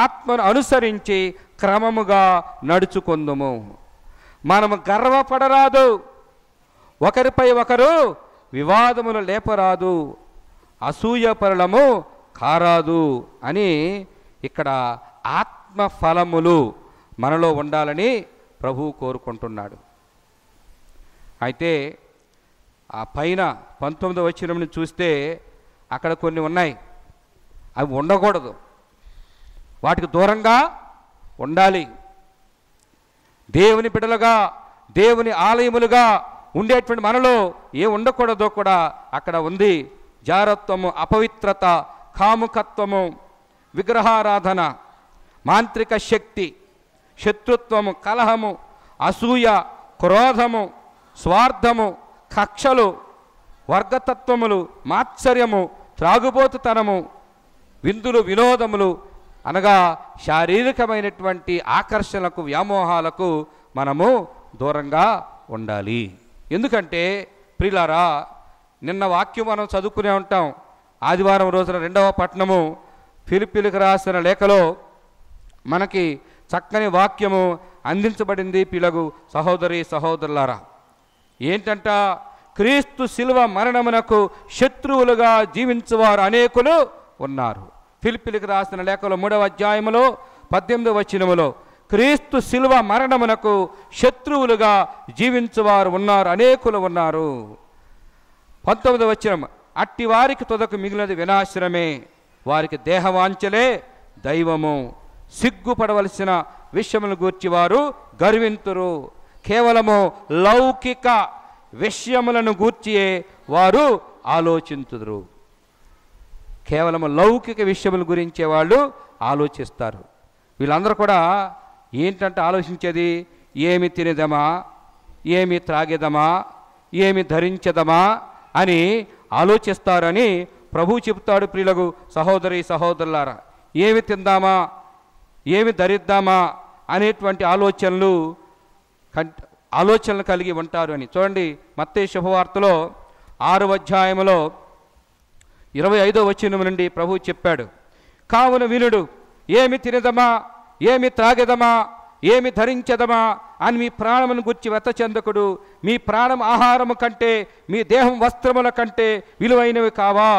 ఆత్మను అనుసరించి క్రమముగా నడుచుకుందుము. మనము గర్వపడరాదు, ఒకరిపై ఒకరు వివాదములు లేపరాదు, అసూయపరులము కారాదు అని ఇక్కడ ఆత్మఫలములు మనలో ఉండాలని ప్రభువు కోరుకుంటున్నాడు. అయితే ఆ పైన 19వ వచనం చూస్తే అక్కడ కొన్ని ఉన్నాయి, అవి ఉండకూడదు, వాటికి దూరంగా ఉండాలి. దేవుని బిడ్డలుగా, దేవుని ఆలయములుగా ఉండేటువంటి మనలో ఏ ఉండకూడదో కూడా అక్కడ ఉంది. జారత్వము, అపవిత్రత, కాముకత్వము, విగ్రహారాధన, మాంత్రిక శక్తి, శత్రుత్వము, కలహము, అసూయ, క్రోధము, స్వార్థము, కక్షలు, వర్గతత్వములు, మాత్సర్యము, త్రాగుబోతుతనము, విందులు, వినోదములు అనగా శారీరకమైనటువంటి ఆకర్షణలకు, వ్యామోహాలకు మనము దూరంగా ఉండాలి. ఎందుకంటే ప్రియులారా, నిన్న వాక్యం మనం చదువుకునే ఉంటాం. ఆదివారం రోజున 2వ పట్టణము ఫిలిప్పీలకు రాసిన లేఖలో మనకి చక్కని వాక్యము అందించబడింది. పిలగు సహోదరి సహోదరులారా, ఏంటంట? క్రీస్తు శిలువ మరణమునకు శత్రువులుగా జీవించువారు అనేకులు ఉన్నారు. ఫిలిప్పీలకు రాసిన లేఖలో 3వ అధ్యాయములో 18వ వచనములో క్రీస్తు శిలువ మరణమునకు శత్రువులుగా జీవించువారు ఉన్నారు, అనేకులు ఉన్నారు. 19వ వచనం, అట్టి వారికి తుదకు మిగిలినది వినాశనమే, వారికి దేహవాంఛలే దైవము, సిగ్గుపడవలసిన విషయములను గూర్చి వారు గర్వింతురు, కేవలము లౌకిక విషయములను గూర్చియే వారు ఆలోచించుదురు. కేవలము లౌకిక విషయముల గురించే వాళ్ళు ఆలోచిస్తారు. వీళ్ళందరూ కూడా ఏంటంటే ఆలోచించేది, ఏమి తినేదమా, ఏమి త్రాగేదమా, ఏమి ధరించదమా అని ఆలోచిస్తారని ప్రభువు చెబుతాడు. ప్రియులకు సహోదరి సహోదరులారా, ఏమి తిందామా, ఏమి ధరిద్దామా అనేటువంటి ఆలోచనలు కలిగి ఉంటారు అని. చూడండి, మత్తయి శుభవార్తలో 6వ అధ్యాయములో 25వ వచనం నుండి ప్రభువు చెప్పాడు, కావున వినుడు, ఏమి తినదమా, ఏమి త్రాగెదమా, ఏమి ధరించదమా అని మీ ప్రాణమును గుర్చి వెత చెందకుడు. మీ ప్రాణం ఆహారము కంటే మీ దేహం వస్త్రముల కంటే విలువైనవి కావా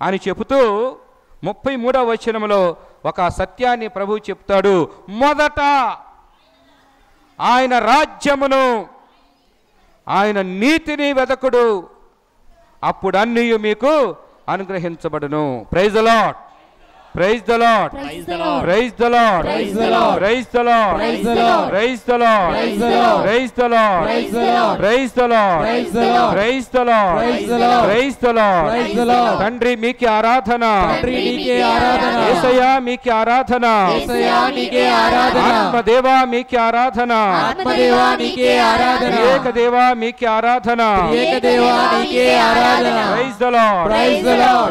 అని చెబుతూ 33వ వచనములో ఒక సత్యాన్ని ప్రభువు చెప్తాడు. మొదట ఆయన రాజ్యమును ఆయన నీతిని వెదకుడు, అప్పుడు అన్నీ మీకు అనుగ్రహించబడును. Praise the Lord, praise the Lord, Praise the Lord. Praise the Lord, Praise the Lord. Praise the Lord, Praise the Lord. Praise the Lord, Praise the Lord. Praise the Lord, Praise the Lord. Praise the Lord, Praise the Lord. Praise the Lord, Praise the Lord. Praise the Lord. Praise the Lord. తండ్రి మీకే ఆరాధన, తండ్రి నీకే ఆరాధన, యేసయ్యా మీకే ఆరాధన, యేసయ్యా నీకే ఆరాధన, ఆత్మదేవా మీకే ఆరాధన, ఆత్మదేవా నీకే ఆరాధన, ఏకదేవా మీకే ఆరాధన. ఏకదేవా నీకే ఆరాధన. Praise the Lord, Praise the Lord.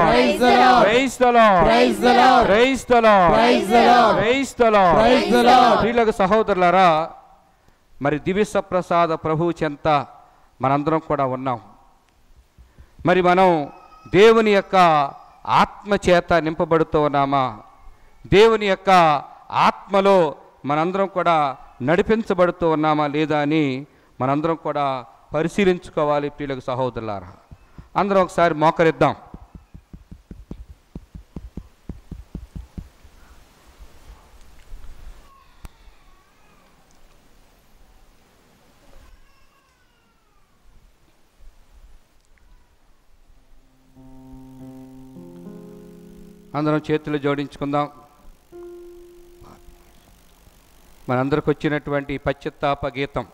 Praise the Lord, Praise the Lord. Praise the Lord, Praise the Lord. Praise the Lord, Praise the Lord. Praise the Lord. Praise the Lord. ప్రియులకు సహోదరులారా, మరి దివ్య ప్రసాద ప్రభువు చెంత మనందరం కూడా ఉన్నాం. మరి మనం దేవుని యొక్క ఆత్మ చేత నింపబడుతూ ఉన్నామా? దేవుని యొక్క ఆత్మలో మనందరం కూడా నడిపించబడుతూ ఉన్నామా లేదా అని మనందరం కూడా పరిశీలించుకోవాలి. ప్రియులకు సహోదరులారా, అందరం ఒకసారి మోకరిద్దాం. అందరం చేతులు జోడించుకుందాం. మనందరికి వచ్చినటువంటి పశ్చాత్తాప గీతం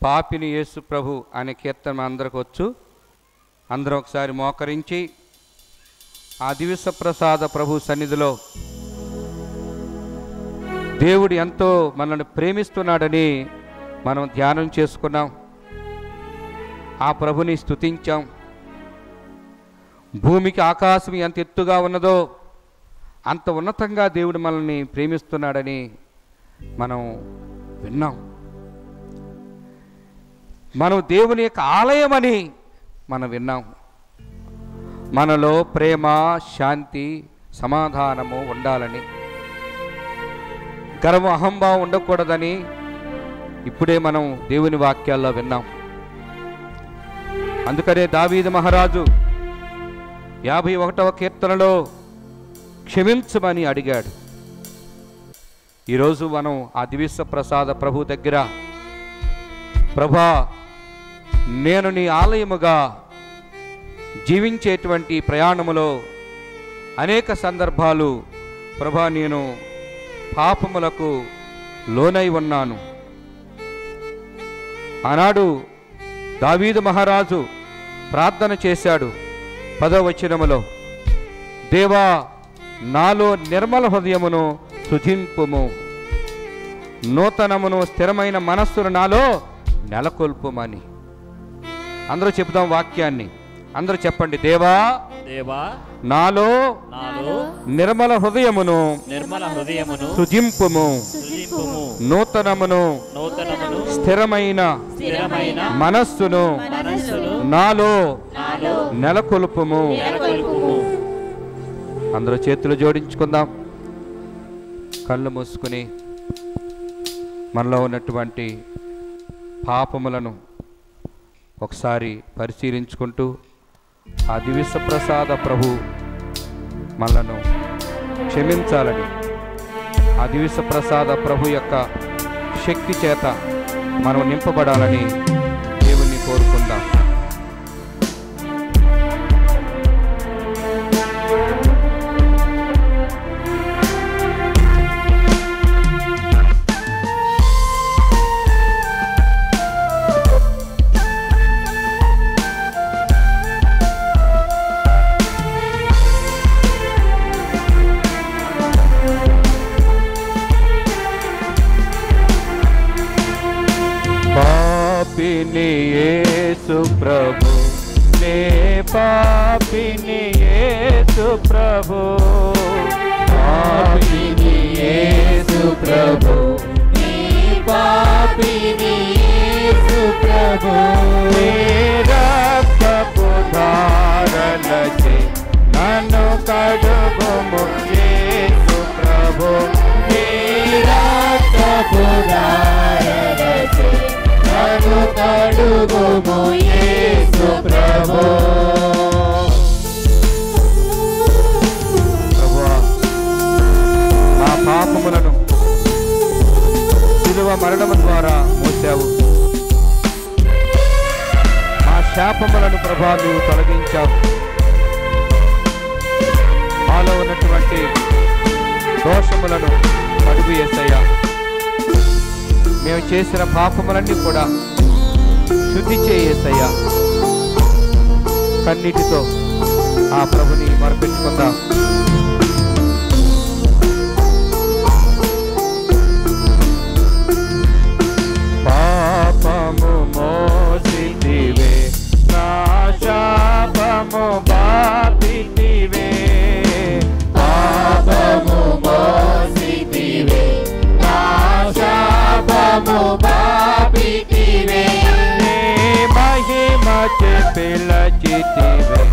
పాపిని యేసు ప్రభు అనే కీర్తన మనందరికి వచ్చు. అందరం ఒకసారి మోకరించి ఆ దివ్య ప్రసాద ప్రభు సన్నిధిలో దేవుడు ఎంతో మనల్ని ప్రేమిస్తున్నాడని మనం ధ్యానం చేసుకున్నాం. ఆ ప్రభుని స్తుతించాం. భూమికి ఆకాశం ఎంత ఎత్తుగా ఉన్నదో అంత ఉన్నతంగా దేవుడు మనల్ని ప్రేమిస్తున్నాడని మనం విన్నాం. మనం దేవుని యొక్క ఆలయమని మనం విన్నాం. మనలో ప్రేమ, శాంతి, సమాధానము ఉండాలని, గర్వం, అహంభావం ఉండకూడదని ఇప్పుడే మనం దేవుని వాక్యాల్లో విన్నాం. అందుకనే దావీదు మహారాజు 51వ కీర్తనలో క్షమించమని అడిగాడు. ఈరోజు మనం ఆ దివ్య ప్రసాద ప్రభు దగ్గర, ప్రభా నేను నీ ఆలయముగా జీవించేటువంటి ప్రయాణములో అనేక సందర్భాలు ప్రభా నేను పాపములకు లోనై ఉన్నాను. ఆనాడు దావీదు మహారాజు ప్రార్థన చేశాడు 10వ వచనములో, దేవా నాలో నిర్మల హృదయమును సృజింపుము, నూతనమును స్థిరమైన మనస్సును నాలో నెలకొల్పుమని. అందరూ చెప్దాం వాక్యాన్ని. అందరూ చెప్పండి. దేవా దేవా నాలో నాలో నిర్మల హృదయమును సృజింపుము, నూతనమును స్థిరమైన మనస్సును నాలో నెలకొల్పుము. అందరూ చేతులు జోడించుకుందాం. కళ్ళు మూసుకుని మనలో ఉన్నటువంటి పాపములను ఒకసారి పరిశీలించుకుంటూ ఆ దివ్య ప్రసాద ప్రభు మనలను క్షమించాలని, ఆ దివ్య ప్రసాద ప్రభు యొక్క శక్తి చేత మనం నింపబడాలని దేవుణ్ణి కోరుకుందాం. పాపిని యేసు ప్రభు, నే పాపిని యేసు ప్రభు, పాపిని యేసు ప్రభు, నీ పాపిని యేసు ప్రభు, నీ రక్తపు ధారలచే నన్ను కడుగుము యేసు ప్రభు, నీ కడుగుము యేసు ప్రభు. ప్రభువా, మా పాపములను శిలువ మరణము ద్వారా మోసావు. మా శాపములను ప్రభా నీవు తొలగించావు. మాలో ఉన్నటువంటి దోషములను కడుగు యేసయ్యా. మేము చేసిన పాపములన్నీ కూడా శుద్ధి చేయేసయ్యా. కన్నీటితో ఆ ప్రభుని మొరపెట్టుకుందాం. పాపము మోసితివే, నా శాపము బాపితివే. పాపము మోసితివే, నా శాపము బాపితివే. నీ మహిమ పిలచితివే,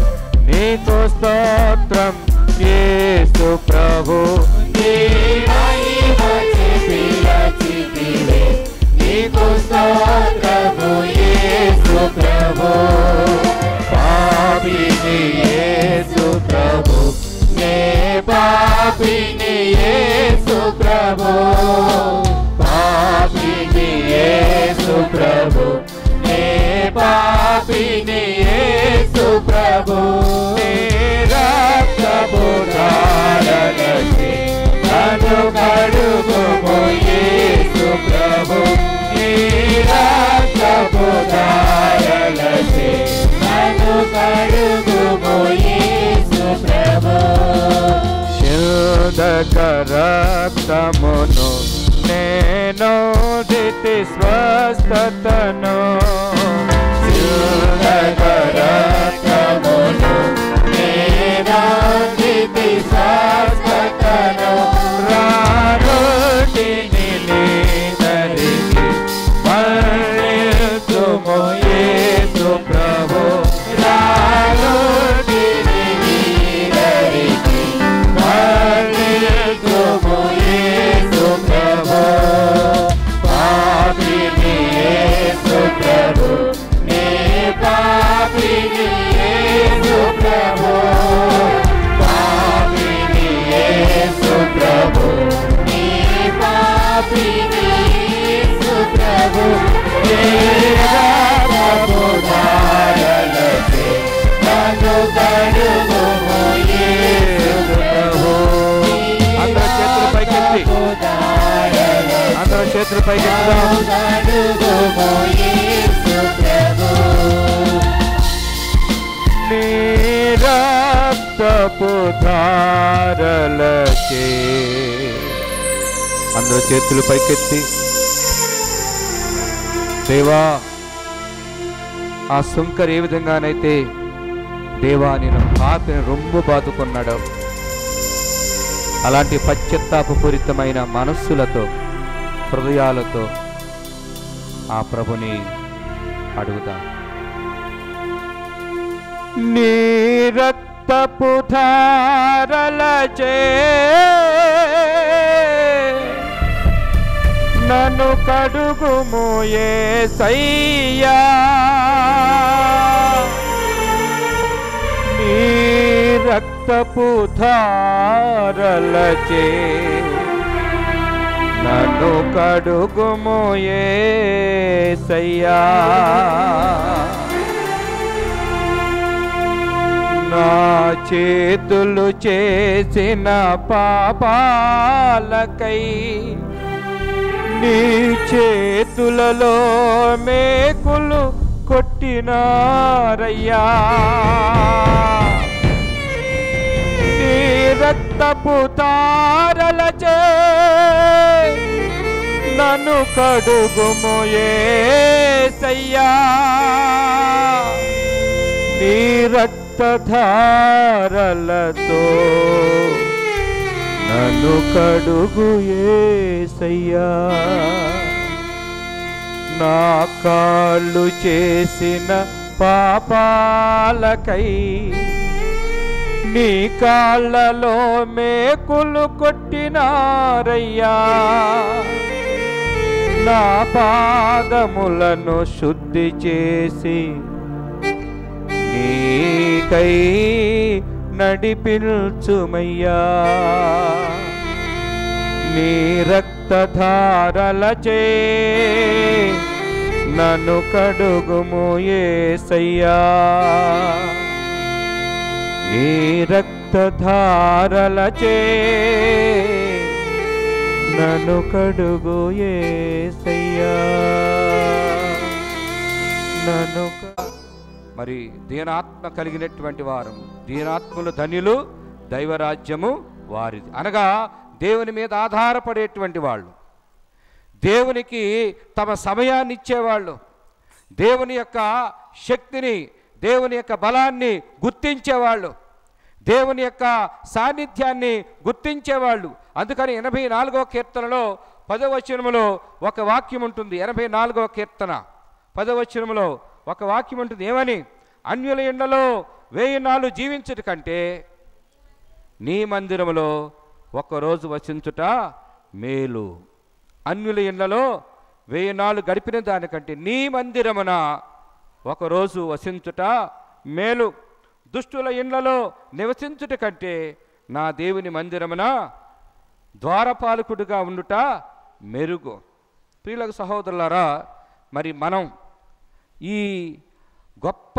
నీకు స్తోత్రం యేసు ప్రభు. నీ మహిమ పిలచితివే, నీకు స్తోత్రము యేసు ప్రభు. పాపిని యేసు ప్రభు, నే పాపిని యేసు ప్రభు. పాపిని యేసు ప్రభు, నే పాపిని యేసు ప్రభు. నీ రక్తపు ధారలచి నన్ను కడుగుము యేసు ప్రభు. నీ రక్తపు ధారలచి నన్ను కడుగుము యేసు ప్రభు. శుద్ధక రక్తమును నేను దితి స్వస్థతను. శుద్ధక రక్తమును నేనందితి స్వస్థతను. రానుటిని నీదరికి మరణించుము యేసు ప్రభు. రానుటిని నీదరికి మరణించుము యేసు ప్రభు. పాపిని యేసు ప్రభు, నే పాపిని యేసు ప్రభు. పాపిని యేసు ప్రభు, నీ పాపిని యేసు ప్రభు. నీ రక్తపు ధారలచి నన్ను కడుగుము యేసు ప్రభు. అందరూ చేతులు పైకెత్తి, అందరూ చేతులు పైకెత్తుదాం. కడుగుము యేసు ప్రభు. నీ రక్తపు ధారలచే. అందరూ చేతులు పైకెత్తి, దేవా, ఆ సుంకర్ ఏ విధంగానైతే దేవా నేను పాపిని రొమ్ము బాదుకున్నాడు, అలాంటి పశ్చాత్తాపపూరితమైన మనస్సులతో హృదయాలతో ఆ ప్రభుని అడుగుతా. నీ రక్తపు ధారలచే నన్ను కడుగుము యేసయ్యా. నీ రక్తపు ధారలచే నన్ను కడుగుము యేసయ్యా. నా చేతులు చేసిన పాపాలకై నీ చేతులలో మేకులు కొట్టినారయ్యా. నీ రక్తపు తారలచే నన్ను కడుగుము యేసయ్యా. నీ రక్తధారలతో నన్ను కడుగు యేసయ్యా. నా కాళ్ళు చేసిన పాపాలకై నీ కాళ్ళలో మేకులు కొట్టినారయ్యా. నా పాదములను శుద్ధి చేసి నీకై నడిపించుమయ్యా. నీ రక్తధారలచే నన్ను కడుగుము యేసయ్యా. నీ రక్తధారలచే నన్ను కడుగు యేసయ్యా. నన్ను మరి దీనాత్మ కలిగినటువంటి వారు, దీనాత్ములు ధన్యులు, దైవరాజ్యము వారిది. అనగా దేవుని మీద ఆధారపడేటువంటి వాళ్ళు, దేవునికి తమ సమయాన్ని ఇచ్చేవాళ్ళు, దేవుని యొక్క శక్తిని, దేవుని యొక్క బలాన్ని గుర్తించేవాళ్ళు, దేవుని యొక్క సాన్నిధ్యాన్ని గుర్తించేవాళ్ళు. అందుకని 84వ కీర్తనలో 10వ వచనములో ఒక వాక్యం ఉంటుంది. 84వ కీర్తన 10వ వచనములో ఒక వాక్యం ఉంటుంది. ఏమని? అన్యుల ఎండలో 1000 నాళ్ళు జీవించుట కంటే నీ మందిరములో ఒక్కరోజు వసించుట మేలు. అన్యుల ఎండలో 1000 నాళ్ళు గడిపిన దానికంటే నీ మందిరమున ఒకరోజు వసించుట మేలు. దుష్టుల ఇండ్లలో నివసించుట కంటే నా దేవుని మందిరమున ద్వారపాలకుడుగా ఉండుట మెరుగు. ప్రియులకు సహోదరులారా, మరి మనం ఈ గొప్ప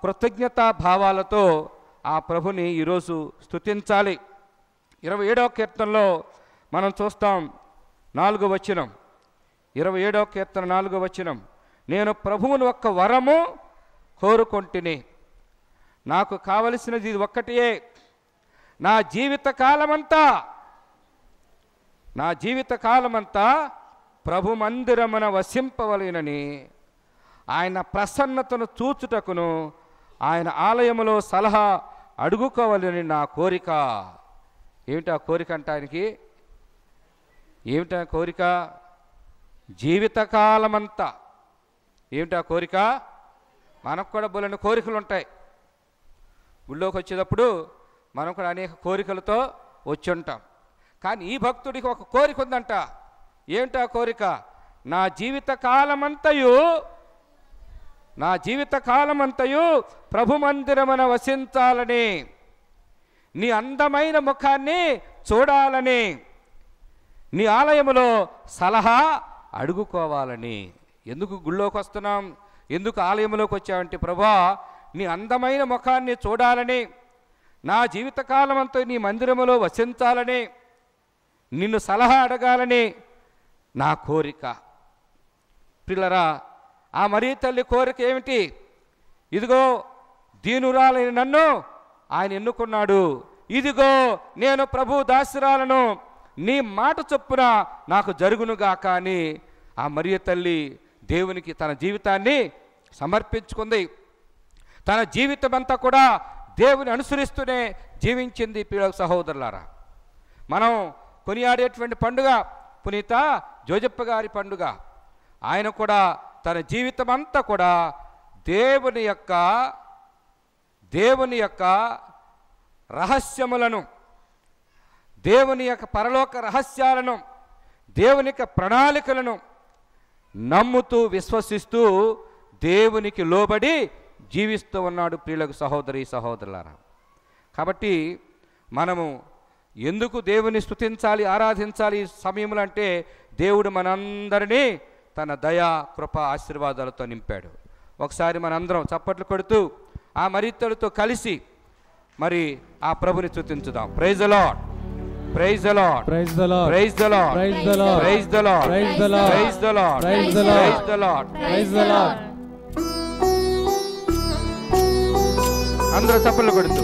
కృతజ్ఞతా భావాలతో ఆ ప్రభుని ఈరోజు స్తుతించాలి. 27వ కీర్తనలో మనం చూస్తాం 4వ వచనం. 27వ కీర్తన 4వ వచనం. నేను ప్రభువును ఒక్క వరము కోరుకొంటిని, నాకు కావలసినది ఇది ఒక్కటే, నా జీవిత కాలమంతా ప్రభు మందిరమున వసింపవలెనని, ఆయన ప్రసన్నతను చూచుటకును ఆయన ఆలయములో సలహా అడుగుకోవాలని నా కోరిక. ఏమిటా కోరిక అంటానికి? ఏమిటా కోరిక? జీవితకాలమంతా. ఏమిటా కోరిక? మనకు కూడా బోలెని కోరికలు ఉంటాయి. గుళ్ళోకి వచ్చేటప్పుడు మనం కూడా అనేక కోరికలతో వచ్చి ఉంటాం. కానీ ఈ భక్తుడికి ఒక కోరిక ఉందంట. ఏమిటా కోరిక? నా జీవితకాలమంతయు ప్రభు మందిరమున వసించాలని, నీ అందమైన ముఖాన్ని చూడాలని, నీ ఆలయములో సలహా అడుగుకోవాలని. ఎందుకు గుళ్ళోకి వస్తున్నాం? ఎందుకు ఆలయంలోకి వచ్చావంటే, ప్రభా నీ అందమైన ముఖాన్ని చూడాలని, నా జీవితకాలమంతా నీ మందిరములో వసించాలని, నిన్ను సలహా అడగాలని నా కోరిక. పిల్లరా, ఆ మరియ తల్లి కోరిక ఏమిటి? ఇదిగో దీనురాలైన నన్ను ఆయన ఎన్నుకున్నాడు, ఇదిగో నేను ప్రభు దాసురాలను, నీ మాట చొప్పున నాకు జరుగునుగాక అని ఆ మరియ తల్లి దేవునికి తన జీవితాన్ని సమర్పించుకుంది. తన జీవితం అంతా కూడా దేవుని అనుసరిస్తూనే జీవించింది. ప్రియ సహోదరులారా, మనం కొనియాడేటువంటి పండుగ పునీత జోజప్ప గారి పండుగ. ఆయన కూడా తన జీవితం అంతా కూడా దేవుని యొక్క రహస్యములను, దేవుని యొక్క పరలోక రహస్యాలను, దేవుని యొక్క ప్రణాళికలను నమ్ముతూ విశ్వసిస్తూ దేవునికి లోబడి జీవిస్తూ ఉన్నాడు. ప్రియులకు సహోదరి సహోదరులారా, కాబట్టి మనము ఎందుకు దేవుని స్తుతించాలి, ఆరాధించాలి ఈ సమయంలో అంటే, దేవుడు మనందరినీ తన దయా కృప ఆశీర్వాదాలతో నింపాడు. ఒకసారి మనందరం చప్పట్లు కొడుతూ ఆ మరియతో కలిసి మరి ఆ ప్రభుని స్తుతించుదాం. Praise the Lord, praise the Lord, praise the Lord, praise the Lord, praise the Lord, praise the Lord, praise the Lord, praise the Lord, praise the Lord, praise the Lord, praise the Lord. అందరూ చప్పట్లు కొడుతూ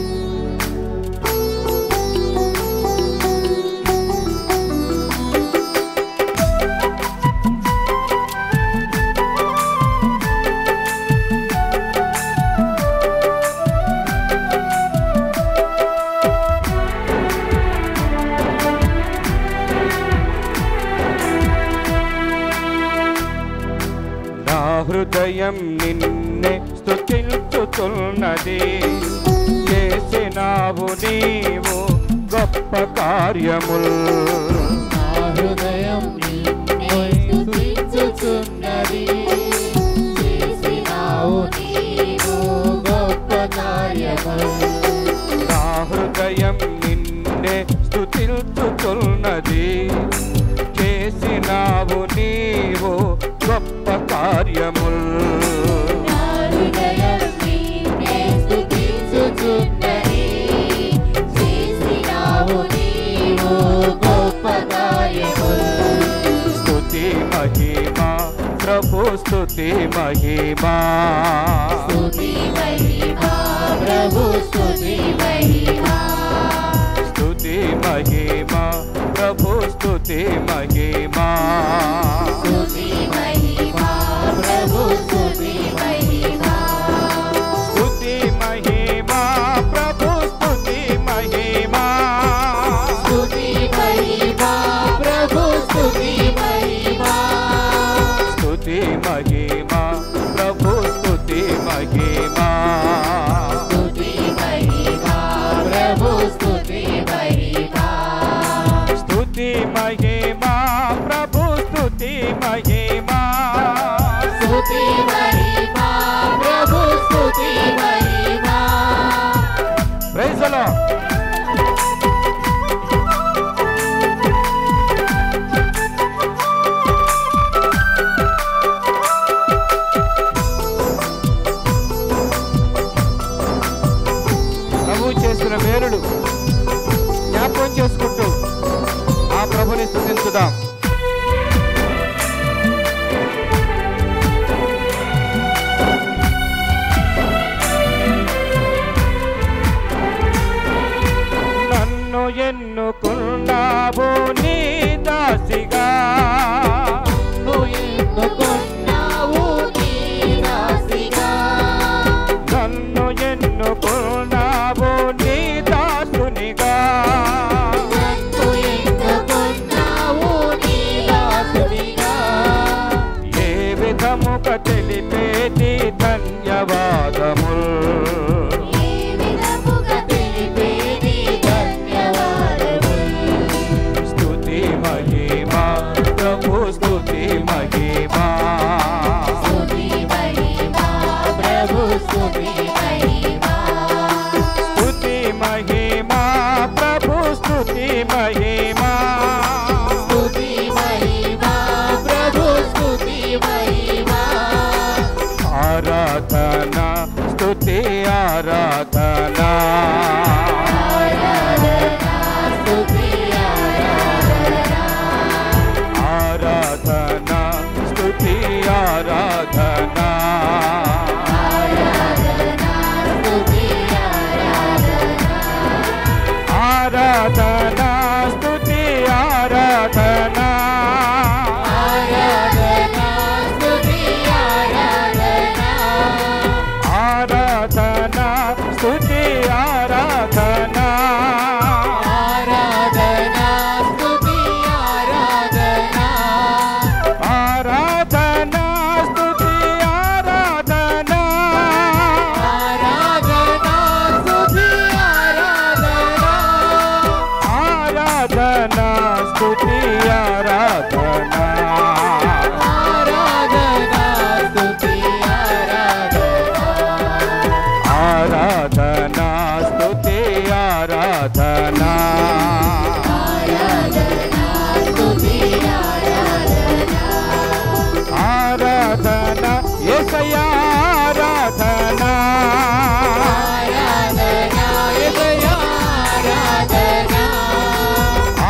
హృదయం నిన్నే స్తుతించుచున్నది, చేసినావు నీవు గొప్ప కార్యముల్. నా హృదయం నిన్నే స్తుతించుచున్నది, తీర్చుచున్నది చేసినావు నీవు గొప్ప కార్యములు నా హృదయం నిన్నే స్తుతించుచున్నది చేసినావు నీవు గొప్ప కార్యములు నా హృదయం నిన్నే స్తుతించుచున్నది చేసినావు నీవు గొప్ప కార్యములు స్తుతి మహిమా ప్రభు స్తుతి మహిమా స్తుతి మహిమా ప్రభు స్తుతి మహిమా స్తుతి మహిమా ప్రభు స్తుతి మహిమా స్తుతి మహిమా ప్రభు స్తుతి మహిమా స్తుతి మహిమా ప్రభు స్తుతి మహిమా స్తుతి మహిమా ప్రభు స్తుతి మహిమా స్తుతి మహిమా ప్రభు స్తుతి మహిమా స్తుతి మహిమా ప్రభు స్తుతి మహిమా స్తుతి మహిమా ప్రభు స్తుతి మహిమా స్తుతి మహిమా ప్రభు స్తుతి మహిమా ప్రైజ్ ది లార్డ్. ప్రభు చేసిన మేలుడు జ్ఞాపకం చేసుకుంటూ ఆ ప్రభుని స్తుతించుదాం. నన్ను ఎన్నుకున్నావు నీ దాసిగా నువ్వు ఎన్నుకున్నావు నీ దాసిగా నన్ను ఎన్నుకున్నావు నీ దాసునిగా నన్ను ఎన్నుకున్నావు నీ దాసునిగా ఏ విధముగా తెలిపేది ధన్యవాదములు ఏ విధముగా తెలిపేది ధన్యవాదములు స్తుతి మహిమా ప్రభు స్తుతి మహిమా స్తుతి మహిమా ప్రభు స్తుతి మహిమా స్తుతి మహిమా ప్రభు స్తుతి మహిమా స్తుతి మహిమా ప్రభు స్తుతి మహిమా ఆరాధన స్తుతి ఆరాధన ఆరాధనా స్తుతి ఆరాధనా ఆరాధన స్తుతి ఆరాధన ఆరాధనా స్తుతి ఆరాధనా ఆరాధన స్తుతి ఆరాధన ఆరాధనా స్తుతి ఆరాధనా ఆరాధన స్తుతి ఆరాధన ఆరాధనా స్తుతి ఆరాధనా ఆరాధన స్తుతి ఆరాధన ఆరాధనా స్తుతి ఆరాధనా ఆరాధన స్తుతి ఆరాధన ఆరాధనా స్తుతి ఆరాధనా ఆరాధన స్తుతి ఆరాధన ఆరాధనా స్తుతి ఆరాధనా ఆరాధన యేసయ్యా ఆరాధన ఆరాధనా యేసయ్యా ఆరాధనా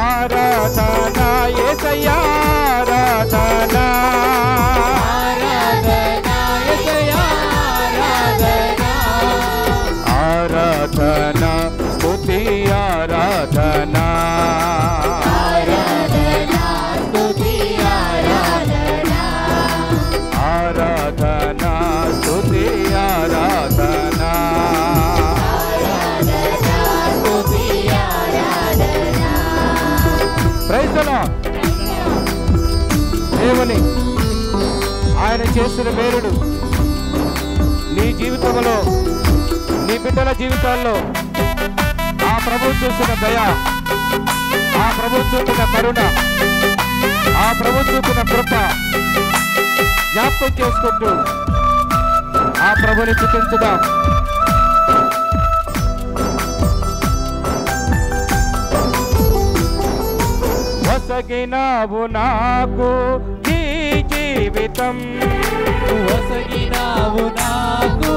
ఆరాధన యేసయ్యా ఆరాధన ఆరాధనా యేసయ్యా ఆరాధనా ఆరాధన స్తుతి ఆరాధన ఆరాధనా స్తుతి ఆరాధనా ఆరాధన స్తుతి ఆరాధన ఆరాధనా స్తుతి ఆరాధనా ప్రైజ్ ది లార్డ్. దేవుని ఆయన చేసిన మేలుడు నీ జీవితంలో నీ బిడ్డల జీవితాల్లో ఆ ప్రభు చూసిన దయ, ఆ ప్రభు చూపిన కరుణ ఆ ప్రభు చూపిన కృప జ్ఞాపకం చేసుకుంటూ ఆ ప్రభుని స్తుతించుదాం. వసగినావు నాకు నీ జీవితం, వసగినావు నాకు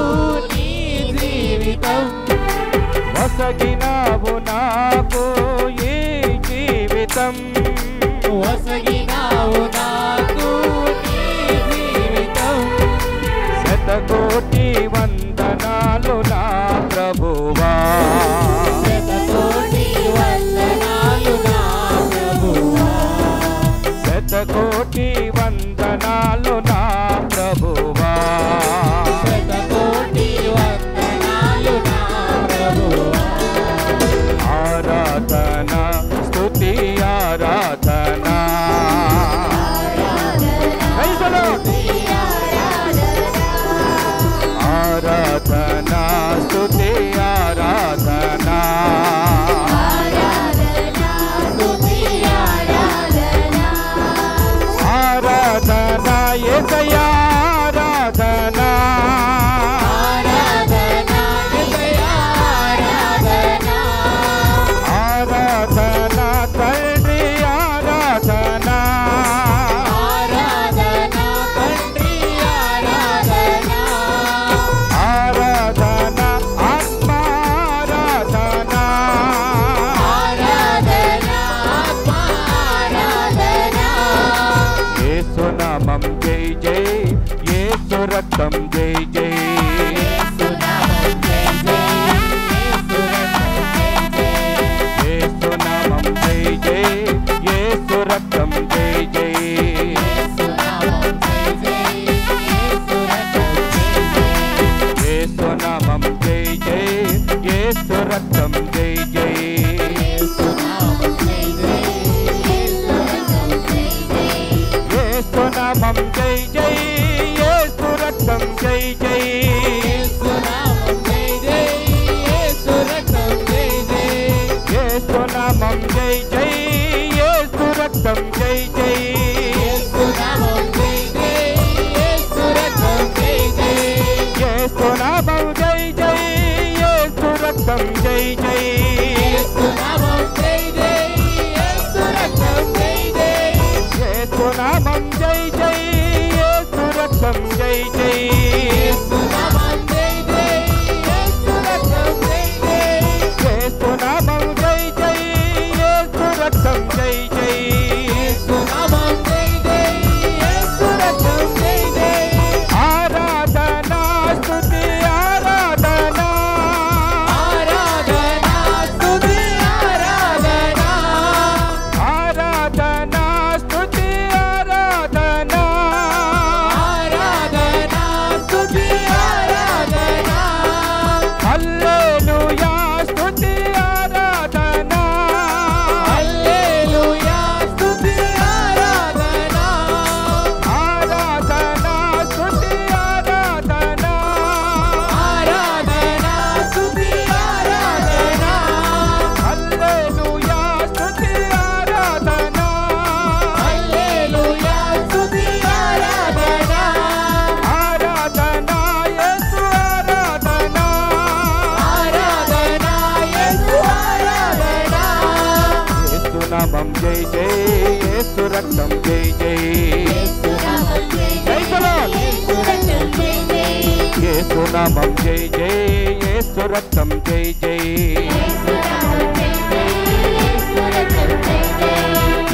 నీ జీవితం, వసగినావు నాకు ఈ జీవితం, వసగినావు నాకు నీ జీవితం. శతకోటి వందనాలు నా ప్రభువా, శతకోటి వందనాలు నా ప్రభువా, శతకోటి వందనాలు నా ప్రభువా, శతకోటి వందనాలు నా ప్రభువా. ఆరాధన స్తుతి ఆరాధన, Praise the Lord. ఆరాధన స్తుతి ఆరాధన, ఆరాధన యేసయ్యా ఆరాధన, ఆరాధన తండ్రి ఆరాధన, ఆరాధన ఆత్మ ఆరాధన, యేసు నామం జై జై, యేసు రక్తం జై జై, యేసు నామం జై జై, యేసు రక్తం జై జై, యేసు నామం జై జై, యేసు రక్తం జై జై, యేసు నామం జై జై, యేసు రక్తం జై జై, యేసు నామం జై జై, యేసు రక్తం జై జై, యేసు నామం జై జై, యేసు రక్తం జై జై, యేసు నామం జై జై, యేసు రక్తం జై జై, యేసు నామం జై జై, యేసు రక్తం జై జై, యేసు నామం జై జై, యేసు రక్తం జై జై, యేసు నామం జై జై, యేసు రక్తం జై జై, యేసు నామం జై జై, యేసు రక్తం జై జై, యేసు నామం జై జై, యేసు రక్తం జై జై, యేసు నామం జై జై, యేసు రక్తం జై జై, ఆరాధన స్తుతి ఆరాధన, ఆరాధన స్తుతి ఆరాధన, ఆరాధన స్తుతి ఆరాధన, ఆరాధన స్తుతి ఆరాధన, హల్లెలూయా స్తుతి ఆరాధన, హల్లెలూయా స్తుతి ఆరాధన, ఆరాధన స్తుతి ఆరాధన, ఆరాధన స్తుతి ఆరాధన, హల్లెలూయా స్తుతి ఆరాధన, హల్లెలూయా స్తుతి ఆరాధన, ఆరాధన యేసు ఆరాధన, ఆరాధన యేసు ఆరాధన, యేసు నామం జై జై, యేసు రక్తం జై జై, యేసు నామం జై జై, యేసు నామం జై జై, యేసు రక్తం జై జై,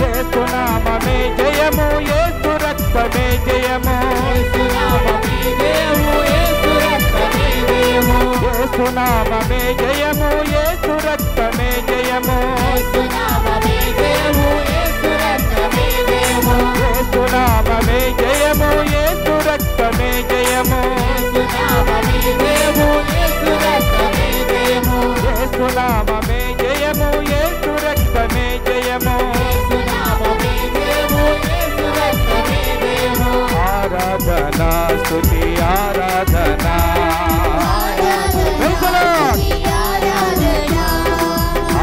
యేసు నామమే జయము, యేసు రక్తమే జయము, యేసు నామమే జయము, యేసు రక్తమే జయము, యేసు నామమే జయము, యేసు రక్తమే జయము, యేసు నామమే జయము, యేసు రక్తమే జయము, యేసు నామమే జయము, యేసు రక్తమే జయము, యేసు నామమే జయము, యేసు రక్తమే జయము, యేసు నామమే జయము, యేసు రక్తమే జయము, యేసు నామమే జయము, యేసు రక్తమే జయము, ఆరాధన స్తుతి ఆరాధన, Praise the Lord.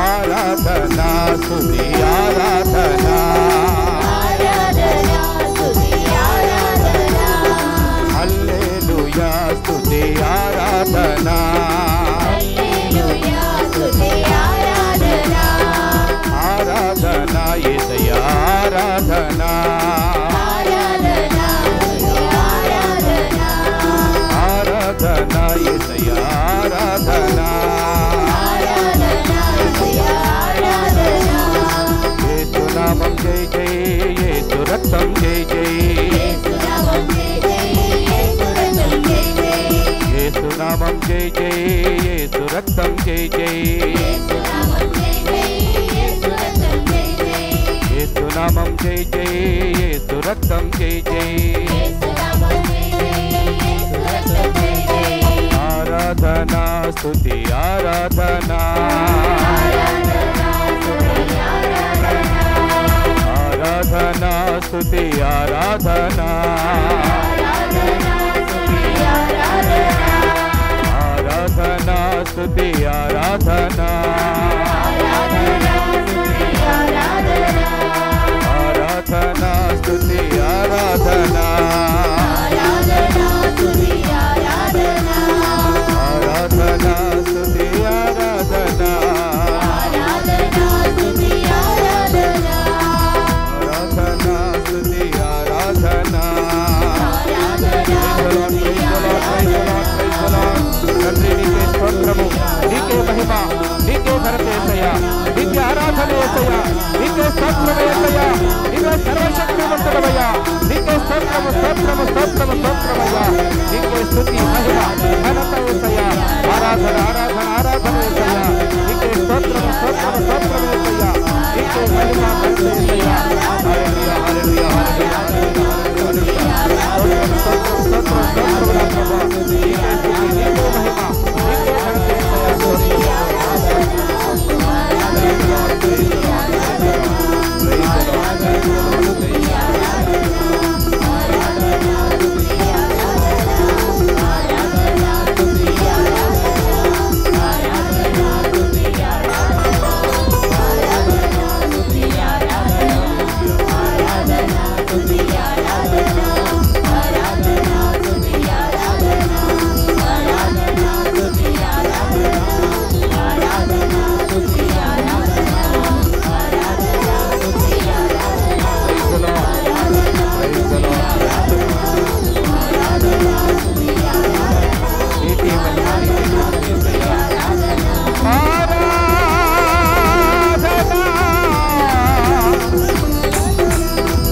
ఆరాధన స్తుతి ఆరాధన, ఆరాధనా యేసయ్యా ఆరాధనా యేసు నామం జై జై యేసు రక్తం జై జై యేసు నామం జై జై యేసు రక్తం జై జై యేసు నామం జై జై యేసు రక్తం జై జై ఆరాధనా స్తుతి ఆరాధనా ఆరాధనా స్తుతి ఆరాధనా ఆరాధనా స్తుతి ఆరాధనా ఆరాధనా స్తుతి ఆరాధనా ఆరాధనా స్తుతి ఆరాధనా ఆరాధనా స్తుతి ఆరాధనా తండ్రి నీకే స్తోత్రము నీకే మహిమ నీకే ఘనత యేసయ్యా నీకే ఆరాధన యేసయ్యా నీకే స్తోత్రము యేసయ్యా నీకే సర్వశక్తివంతుడవయ్యా నీకే స్తోత్రము స్తోత్రము స్తోత్రము స్తోత్రమయ్యా నీకే స్తుతి మహిమ ఘనత యేసయ్యా ఆరాధన ఆరాధన ఆరాధన యేసయ్యా నీకే స్తోత్రము స్తోత్రము స్తోత్రము యేసయ్యా నీకే మహిమ ఘనత యేసయ్యా హల్లెలూయా హల్లెలూయా హల్లెలూయా హల్లెలూయా స్తోత్రము స్తోత్రము స్తోత్రము నా ప్రభువా నీకే స్తుతి నీకే మహిమ నీకే ఘనత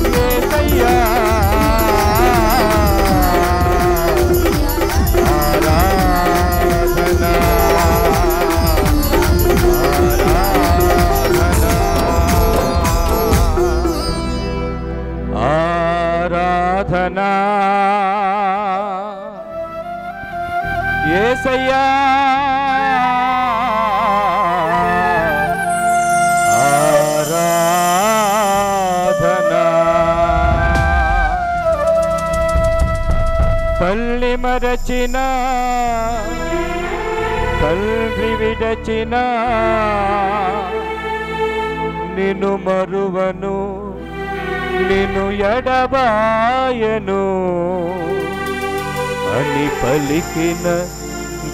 యేసయ్యా ఆరాధనా యేసయ్యా ఆరాధనా తల్లి మరచిన తండ్రి విడచిన నిన్ను మరువను నిన్ను ఎడబాయను అని పలికిన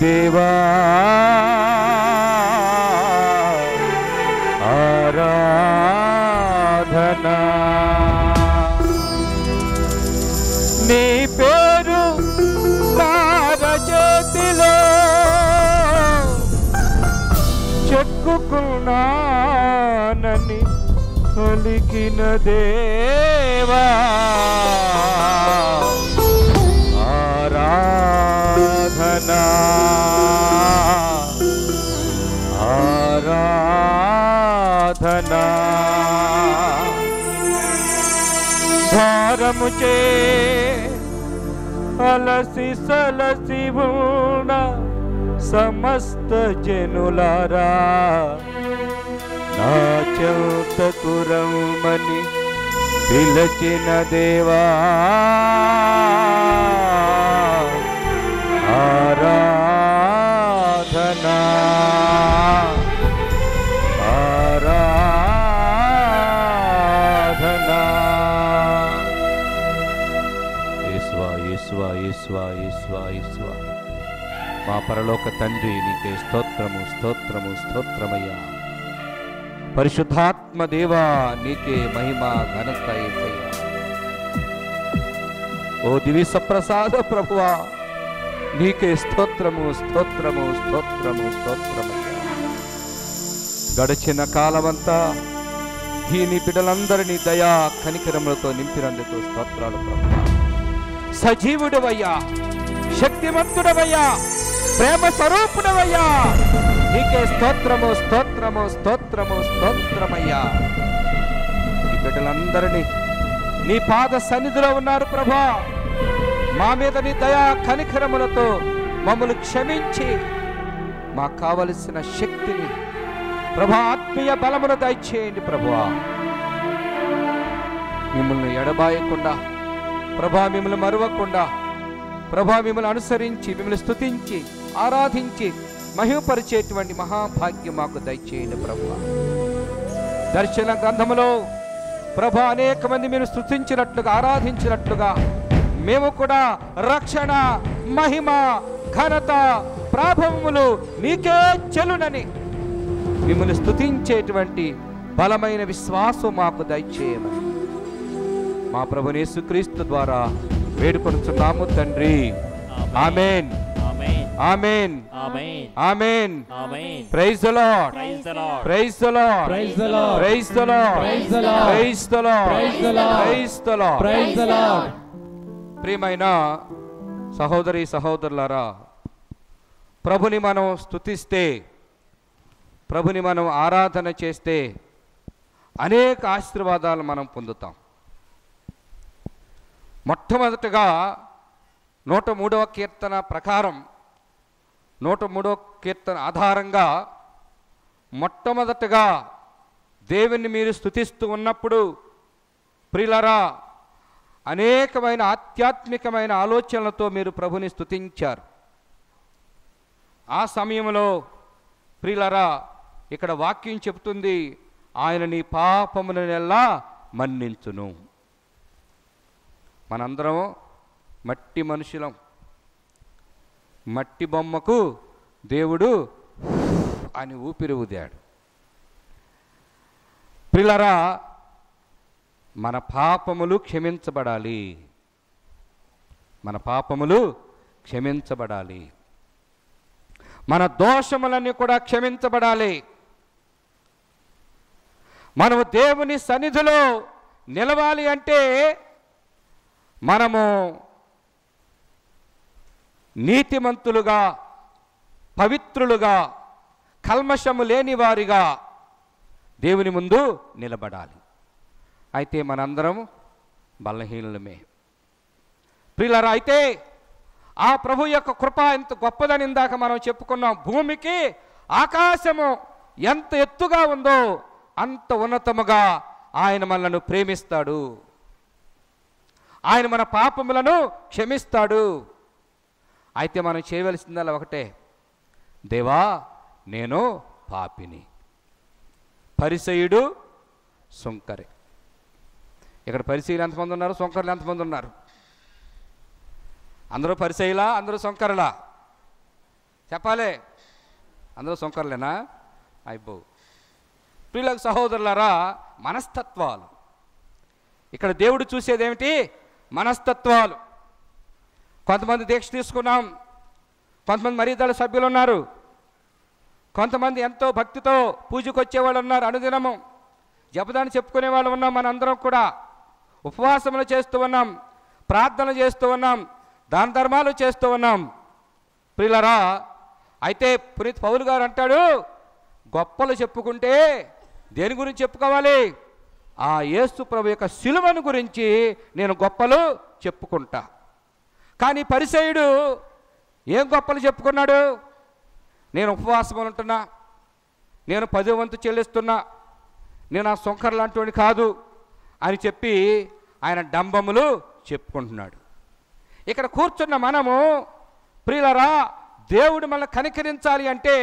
దేవా ఆరాధనా నీ పేరు చేతిలో చెక్కుకున్నానని పలికిన దేవా ఆరాధనా ఆరాధనా భారము చే అలసి సలసి ఉన్న సమస్త జనులారా నా చెంతకు రమ్మని పిలచిన దేవా ఆరాధనా ఆరాధనా యేసువా యేసువా యేసువా యేసువా యేసువా మా పరలోక తండ్రి నీకే స్తోత్రము స్తోత్రము స్తోత్రమయ్యా. పరిశుద్ధాత్మ దేవా నీకే మహిమ ఘనత యేసయ్యా. ఓ దివి సప్రసాద ప్రభువా నీకే స్తోత్రము స్తోత్రము స్తోత్రము స్తోత్రమయ్యా. గడిచిన కాలమంతా ఈ నీ బిడ్డలందరినీ దయా కనికరములతో నింపినందుకు స్తోత్రాలు ప్రభువా. సజీవుడవయ్యా, శక్తివంతుడవయ్యా, ప్రేమ స్వరూపుడవయ్యా, నీకే స్తోత్రము స్తోత్రము స్తోత్రము స్తోత్రమయ్యా. ఈ బిడ్డలందరినీ నీ పాద సన్నిధిలో ఉన్నారు ప్రభా. మా మీద నీ దయా కనికరములతో మమ్మల్ని క్షమించి మాకు కావలసిన శక్తిని ప్రభా, ఆత్మీయ బలమును దయచేయండి ప్రభువా. మిమ్మల్ని ఎడబాయకుండా ప్రభా, మిమ్మల్ని మరువకుండా ప్రభా, మిమ్మల్ని అనుసరించి మిమ్మల్ని స్తుతించి ఆరాధించి మహిమపరిచేటువంటి మహాభాగ్యం మాకు దయచేయండి ప్రభువా. దర్శన గ్రంథములో ప్రభా అనేక మంది మీరు స్తుతించినట్లుగా ఆరాధించినట్లుగా మేము కూడా రక్షణ మహిమ ఘనత ప్రాభవములు నీకే చెలునని మిమ్మల్ని స్తుతించేటువంటి బలమైన విశ్వాసం మాకు దయచేయమని మా ప్రభువు యేసుక్రీస్తు ద్వారా వేడుకొనుచున్నాము తండ్రి. ఆమేన్ ఆమేన్ ఆమేన్. Praise the Lord, praise the Lord, praise the Lord, praise the Lord, praise the Lord, praise the Lord, praise the Lord, praise the Lord, praise the Lord. ప్రియమైన సహోదరి సహోదరులారా, ప్రభుని మనం స్తుతిస్తే, ప్రభుని మనం ఆరాధన చేస్తే అనేక ఆశీర్వాదాలు మనం పొందుతాం. మొట్టమొదటగా 103వ కీర్తన ప్రకారం 103వ కీర్తన ఆధారంగా మొట్టమొదటగా దేవుని మీరు స్తుతిస్తూ ఉన్నప్పుడు ప్రియులారా అనేకమైన ఆధ్యాత్మికమైన ఆలోచనలతో మీరు ప్రభుని స్తుతించారు. ఆ సమయంలో ప్రియులారా ఇక్కడ వాక్యం చెబుతుంది, ఆయన నీ పాపములనెల్లా మన్నించును. మనందరం మట్టి మనుషులం. మట్టి బొమ్మకు దేవుడు అని ఊపిరి ఊదాడు. ప్రియులారా మన పాపములు క్షమించబడాలి, మన పాపములు క్షమించబడాలి, మన దోషములన్నీ కూడా క్షమించబడాలి. మనము దేవుని సన్నిధిలో నిలవాలి అంటే మనము నీతిమంతులుగా పవిత్రులుగా కల్మషము లేని వారిగా దేవుని ముందు నిలబడాలి. అయితే మనందరం బలహీనులమే ప్రియులారా. అయితే ఆ ప్రభు యొక్క కృప ఎంత గొప్పదని ఇందాక మనం చెప్పుకున్నాం. భూమికి ఆకాశము ఎంత ఎత్తుగా ఉందో అంత ఉన్నతముగా ఆయన మనలను ప్రేమిస్తాడు, ఆయన మన పాపములను క్షమిస్తాడు. అయితే మనం చేయవలసిందల్లా ఒకటే, దేవా నేను పాపిని. పరిసయుడు సుంకరి. ఇక్కడ పరిసయులు ఎంతమంది ఉన్నారు, సుంకరులు ఎంతమంది ఉన్నారు? అందరూ పరిసయులా, అందరూ సుంకరులా? చెప్పాలి. అందరూ సుంకరులేనా? అయిపో. ప్రియులకు సహోదరులారా, మనస్తత్వాలు ఇక్కడ దేవుడు చూసేది ఏమిటి? మనస్తత్వాలు. కొంతమంది దీక్ష తీసుకున్నాం, కొంతమంది మరీదల సభ్యులు ఉన్నారు, కొంతమంది ఎంతో భక్తితో పూజకు వచ్చేవాళ్ళు ఉన్నారు, అనుదినము జపదాన్ని చెప్పుకునే వాళ్ళు ఉన్నాం. మనందరం కూడా ఉపవాసములు చేస్తూ ఉన్నాం, ప్రార్థనలు చేస్తూ ఉన్నాం, దాన ధర్మాలు చేస్తూ ఉన్నాం. ప్రియులారా, అయితే పునీత్ పౌలు గారు అంటాడు, గొప్పలు చెప్పుకుంటే దేని గురించి చెప్పుకోవాలి? ఆ యేసు ప్రభు యొక్క శిలువను గురించి నేను గొప్పలు చెప్పుకుంటా. కానీ పరిసయుడు ఏం గొప్పలు చెప్పుకున్నాడు? నేను ఉపవాసం ఉంటున్నా, నేను 10వ వంతు చెల్లిస్తున్నా, నేను ఆ సొంకర్ లాంటివాడిని కాదు అని చెప్పి ఆయన డంబములు చెప్పుకుంటున్నాడు. ఇక్కడ కూర్చున్న మనము ప్రియులారా, దేవుడు మనల్ని కనికరించాలి అంటే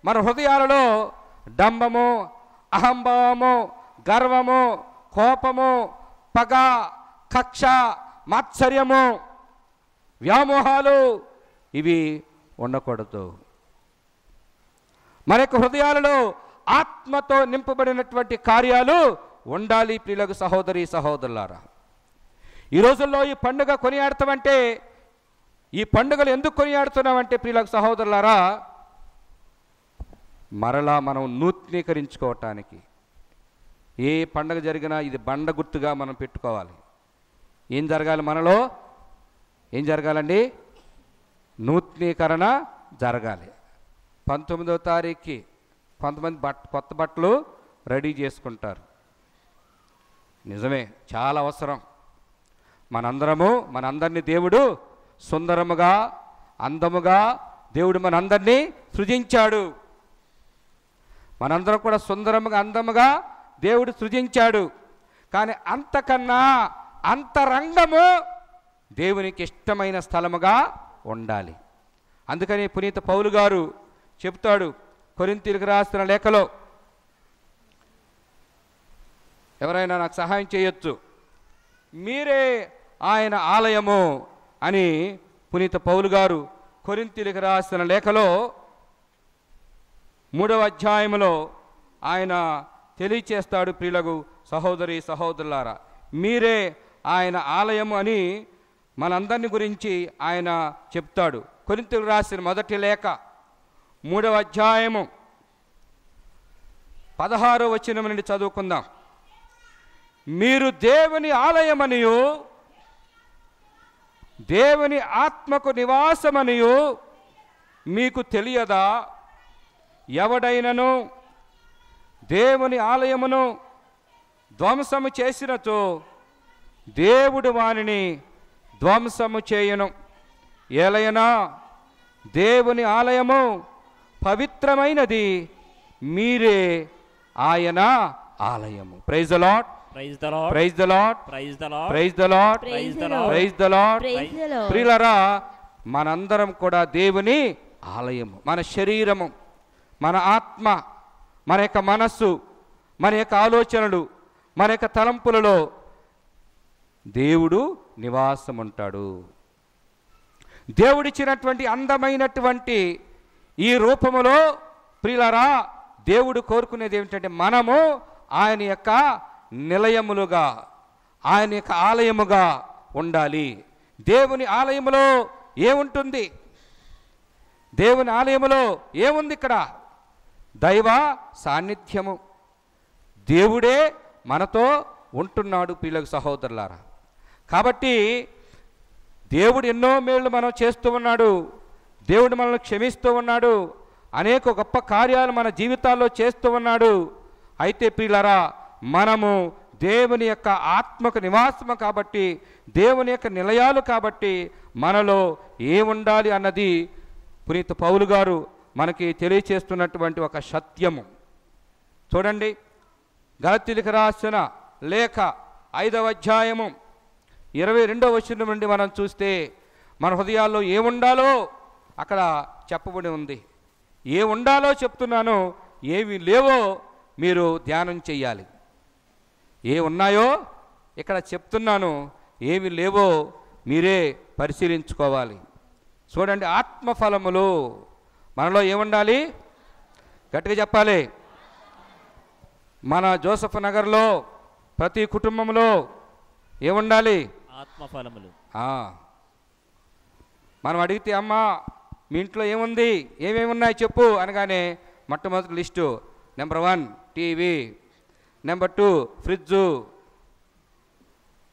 మన హృదయాలలో డంబము, అహంభావము, గర్వము, కోపము, పగ, కక్ష, మాత్సర్యము, వ్యామోహాలు ఇవి ఉండకూడదు. మన యొక్క హృదయాలలో ఆత్మతో నింపబడినటువంటి కార్యాలు ఉండాలి. ప్రియులకు సహోదరి సహోదరులారా, ఈ రోజుల్లో ఈ పండుగ కొనియాడతామంటే ఈ పండుగలు ఎందుకు కొనియాడుతున్నామంటే ప్రియులకు సహోదరులారా, మరలా మనం నూతనీకరించుకోవటానికి. ఏ పండుగ జరిగినా ఇది బండ గుర్తుగా మనం పెట్టుకోవాలి. ఏం జరగాలి మనలో? ఏం జరగాలండి? నూతనీకరణ జరగాలి. 19వ తారీఖుకి కొంతమంది కొత్త బట్టలు రెడీ చేసుకుంటారు. నిజమే, చాలా అవసరం. మనందరినీ దేవుడు సుందరముగా, అందముగా దేవుడు మనందరినీ సృజించాడు. మనందరం కూడా సుందరముగా, అందముగా దేవుడు సృజించాడు. కానీ అంతకన్నా అంతరంగము దేవునికి ఇష్టమైన స్థలముగా ఉండాలి. అందుకని పునీత పౌలు గారు చెప్తాడు కొరింథీయులకు రాసిన లేఖలో, ఎవరైనా నాకు సహాయం చేయొచ్చు, మీరే ఆయన ఆలయము అని పునీత పౌలు గారు కొరింథీయులకు రాసిన లేఖలో 3వ అధ్యాయంలో ఆయన తెలియచేస్తాడు. ప్రియులకు సహోదరి సహోదరులారా, మీరే ఆయన ఆలయము అని మనందరిని గురించి ఆయన చెప్తాడు. కొరింథీయులకు రాసిన మొదటి లేఖ 3వ అధ్యాయము 16వ వచనం నుండి చదువుకుందాం. మీరు దేవుని ఆలయమనియు దేవుని ఆత్మకు నివాసమనియు మీకు తెలియదా? ఎవడైనను దేవుని ఆలయమును ధ్వంసము చేసినచో దేవుడు వానిని ధ్వంసము చేయును. ఏలయనా దేవుని ఆలయము పవిత్రమైనది, మీరే ఆయన ఆలయము. Praise the Lord, praise the Lord, praise the Lord, praise the Lord, praise the Lord, praise the Lord, praise the Lord. Praise the Lord. ప్రియులారా, మనందరం కూడా దేవుని ఆలయము. మన శరీరము, మన ఆత్మ, మన యొక్క మనస్సు, మన యొక్క ఆలోచనలు, మన యొక్క తలంపులలో దేవుడు నివాసం ఉంటాడు. దేవుడిచ్చినటువంటి అందమైనటువంటి ఈ రూపములో ప్రియులారా, దేవుడు కోరుకునేది ఏమిటంటే మనము ఆయన యొక్క నిలయములుగా, ఆయన యొక్క ఆలయముగా ఉండాలి. దేవుని ఆలయములో ఏముంటుంది? దేవుని ఆలయములో ఏముంది? ఇక్కడ దైవ సాన్నిధ్యము. దేవుడే మనతో ఉంటున్నాడు. ప్రియులకు సహోదరులారా, కాబట్టి దేవుడు ఎన్నో మేళ్ళు మనం చేస్తూ ఉన్నాడు. దేవుడు మనల్ని క్షమిస్తూ ఉన్నాడు. అనేక గొప్ప కార్యాలు మన జీవితాల్లో చేస్తూ ఉన్నాడు. అయితే ప్రియులారా, మనము దేవుని యొక్క ఆత్మకు నివాసము కాబట్టి, దేవుని యొక్క నిలయాలు కాబట్టి మనలో ఏముండాలి అన్నది పునీత పౌలు గారు మనకి తెలియచేస్తున్నటువంటి ఒక సత్యము. చూడండి, గలతీయులకు రాసిన లేఖ 5వ అధ్యాయము 22వ వచనం నుండి మనం చూస్తే మన హృదయాల్లో ఏముండాలో అక్కడ చెప్పబడి ఉంది. ఏ ఉండాలో చెప్తున్నాను, ఏవి లేవో మీరు ధ్యానం చెయ్యాలి. ఏ ఉన్నాయో ఇక్కడ చెప్తున్నాను, ఏవి లేవో మీరే పరిశీలించుకోవాలి. చూడండి, ఆత్మఫలములు మనలో ఏముండాలి? గట్టిగా చెప్పాలి. మన జోసఫ్ నగర్లో ప్రతి కుటుంబంలో ఏముండాలి? ఆత్మఫలములు. మనం అడిగితే, అమ్మ మీ ఇంట్లో ఏముంది, ఏమేమి ఉన్నాయి చెప్పు అనగానే మొట్టమొదటి list number 1 TV, number 2 fridge,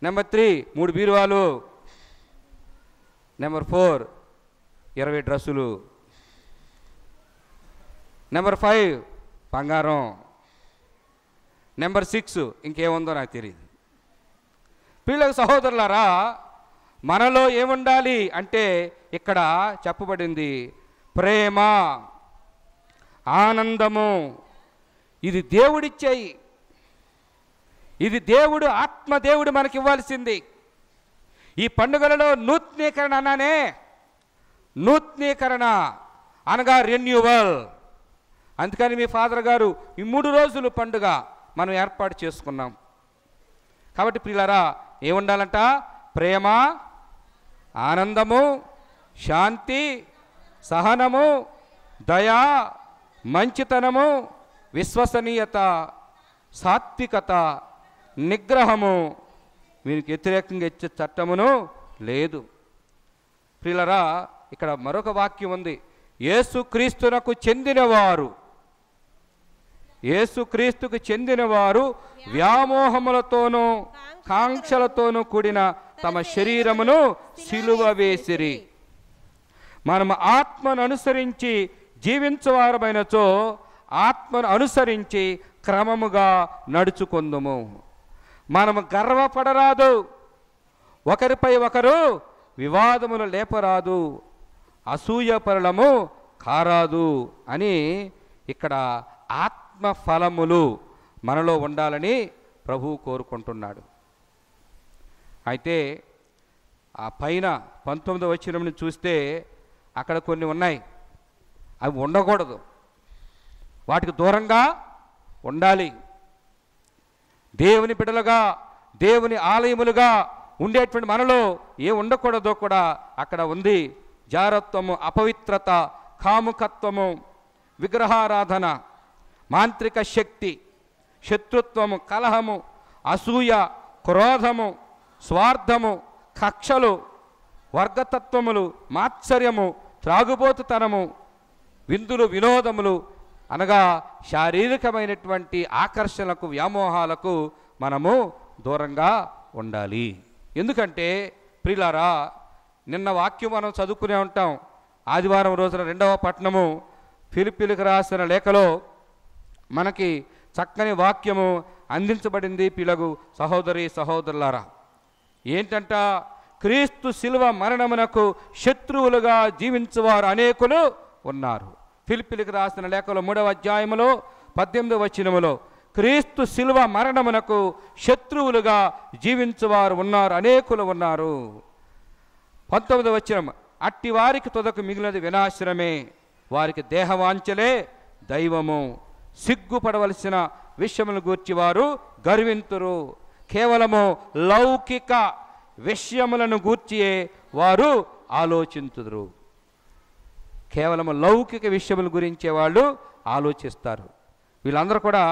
number 3 3 బీరువాలు, నెంబర్ 4 20 డ్రెస్సులు, నెంబర్ 5 బంగారం, నెంబర్ 6 ఇంకేముందో నాకు తెలియదు. ప్రియులకు సహోదరులారా, మనలో ఏముండాలి అంటే ఇక్కడ చెప్పబడింది ప్రేమ, ఆనందము. ఇది దేవుడిచ్చేయి. ఇది దేవుడు, ఆత్మదేవుడు మనకి ఇవ్వాల్సింది. ఈ పండుగలలో నూతనీకరణ అన్నానే, నూతనీకరణ అనగా రెన్యూవల్. అందుకని మీ ఫాదర్ గారు ఈ 3 రోజులు పండుగ మనం ఏర్పాటు చేసుకున్నాం. కాబట్టి ప్రియులారా, ఏముండాలంట? ప్రేమ, ఆనందము, శాంతి, సహనము, దయ, మంచితనము, విశ్వసనీయత, సాత్వికత, నిగ్రహము. వీరికి వ్యతిరేకంగా ఇచ్చే చట్టమును లేదు. ప్రియులరా, ఇక్కడ మరొక వాక్యం ఉంది. యేసుక్రీస్తునకు చెందినవారు, యేసుక్రీస్తుకు చెందినవారు వ్యామోహములతోనూ కాంక్షలతోనూ కూడిన తమ శరీరమును సిలువ వేసిరి. మనము ఆత్మను అనుసరించి జీవించవారమైనచో ఆత్మను అనుసరించి క్రమముగా నడుచుకుందుము. మనము గర్వపడరాదు, ఒకరిపై ఒకరు వివాదములు లేపరాదు, అసూయపరులము కారాదు అని ఇక్కడ ఆత్మ ఫలములు మనలో ఉండాలని ప్రభువు కోరుకుంటున్నాడు. అయితే ఆ పైన 19వ వచనం చూస్తే అక్కడ కొన్ని ఉన్నాయి. అవి ఉండకూడదు, వాటికి దూరంగా ఉండాలి. దేవుని బిడ్డలుగా, దేవుని ఆలయములుగా ఉండేటువంటి మనలో ఏ ఉండకూడదో కూడా అక్కడ ఉంది. జారత్వము, అపవిత్రత, కాముకత్వము, విగ్రహారాధన, మాంత్రిక శక్తి, శత్రుత్వము, కలహము, అసూయ, క్రోధము, స్వార్థము, కక్షలు, వర్గతత్వములు, మాత్సర్యము, త్రాగుబోతుతనము, విందులు, వినోదములు అనగా శారీరకమైనటువంటి ఆకర్షణలకు, వ్యామోహాలకు మనము దూరంగా ఉండాలి. ఎందుకంటే ప్రియులారా, నిన్న వాక్యం మనం చదువుకునే ఉంటాం. ఆదివారం రోజున 2వ పట్టణము ఫిలిప్పీలకు రాసిన లేఖలో మనకి చక్కని వాక్యము అందించబడింది. పిలగు సహోదరి సహోదరులారా, ఏంటంట? క్రీస్తు శిలువ మరణమునకు శత్రువులుగా జీవించువారు అనేకులు ఉన్నారు. ఫిలిప్పీలకు రాసిన లేఖలో 3వ అధ్యాయములో 18వ వచనములో క్రీస్తు శిలువ మరణమునకు శత్రువులుగా జీవించువారు ఉన్నారు, అనేకులు ఉన్నారు. 19వ వచనం, అట్టి వారికి తుదకు మిగిలినది వినాశనమే, వారికి దేహవాంఛలే దైవము, సిగ్గుపడవలసిన విషయములను గూర్చి వారు గర్వింతురు, కేవలము లౌకిక విషయములను గూర్చియే వారు ఆలోచించుదురు. కేవలము లౌకిక విషయముల గురించే వాళ్ళు ఆలోచిస్తారు. వీళ్ళందరూ కూడా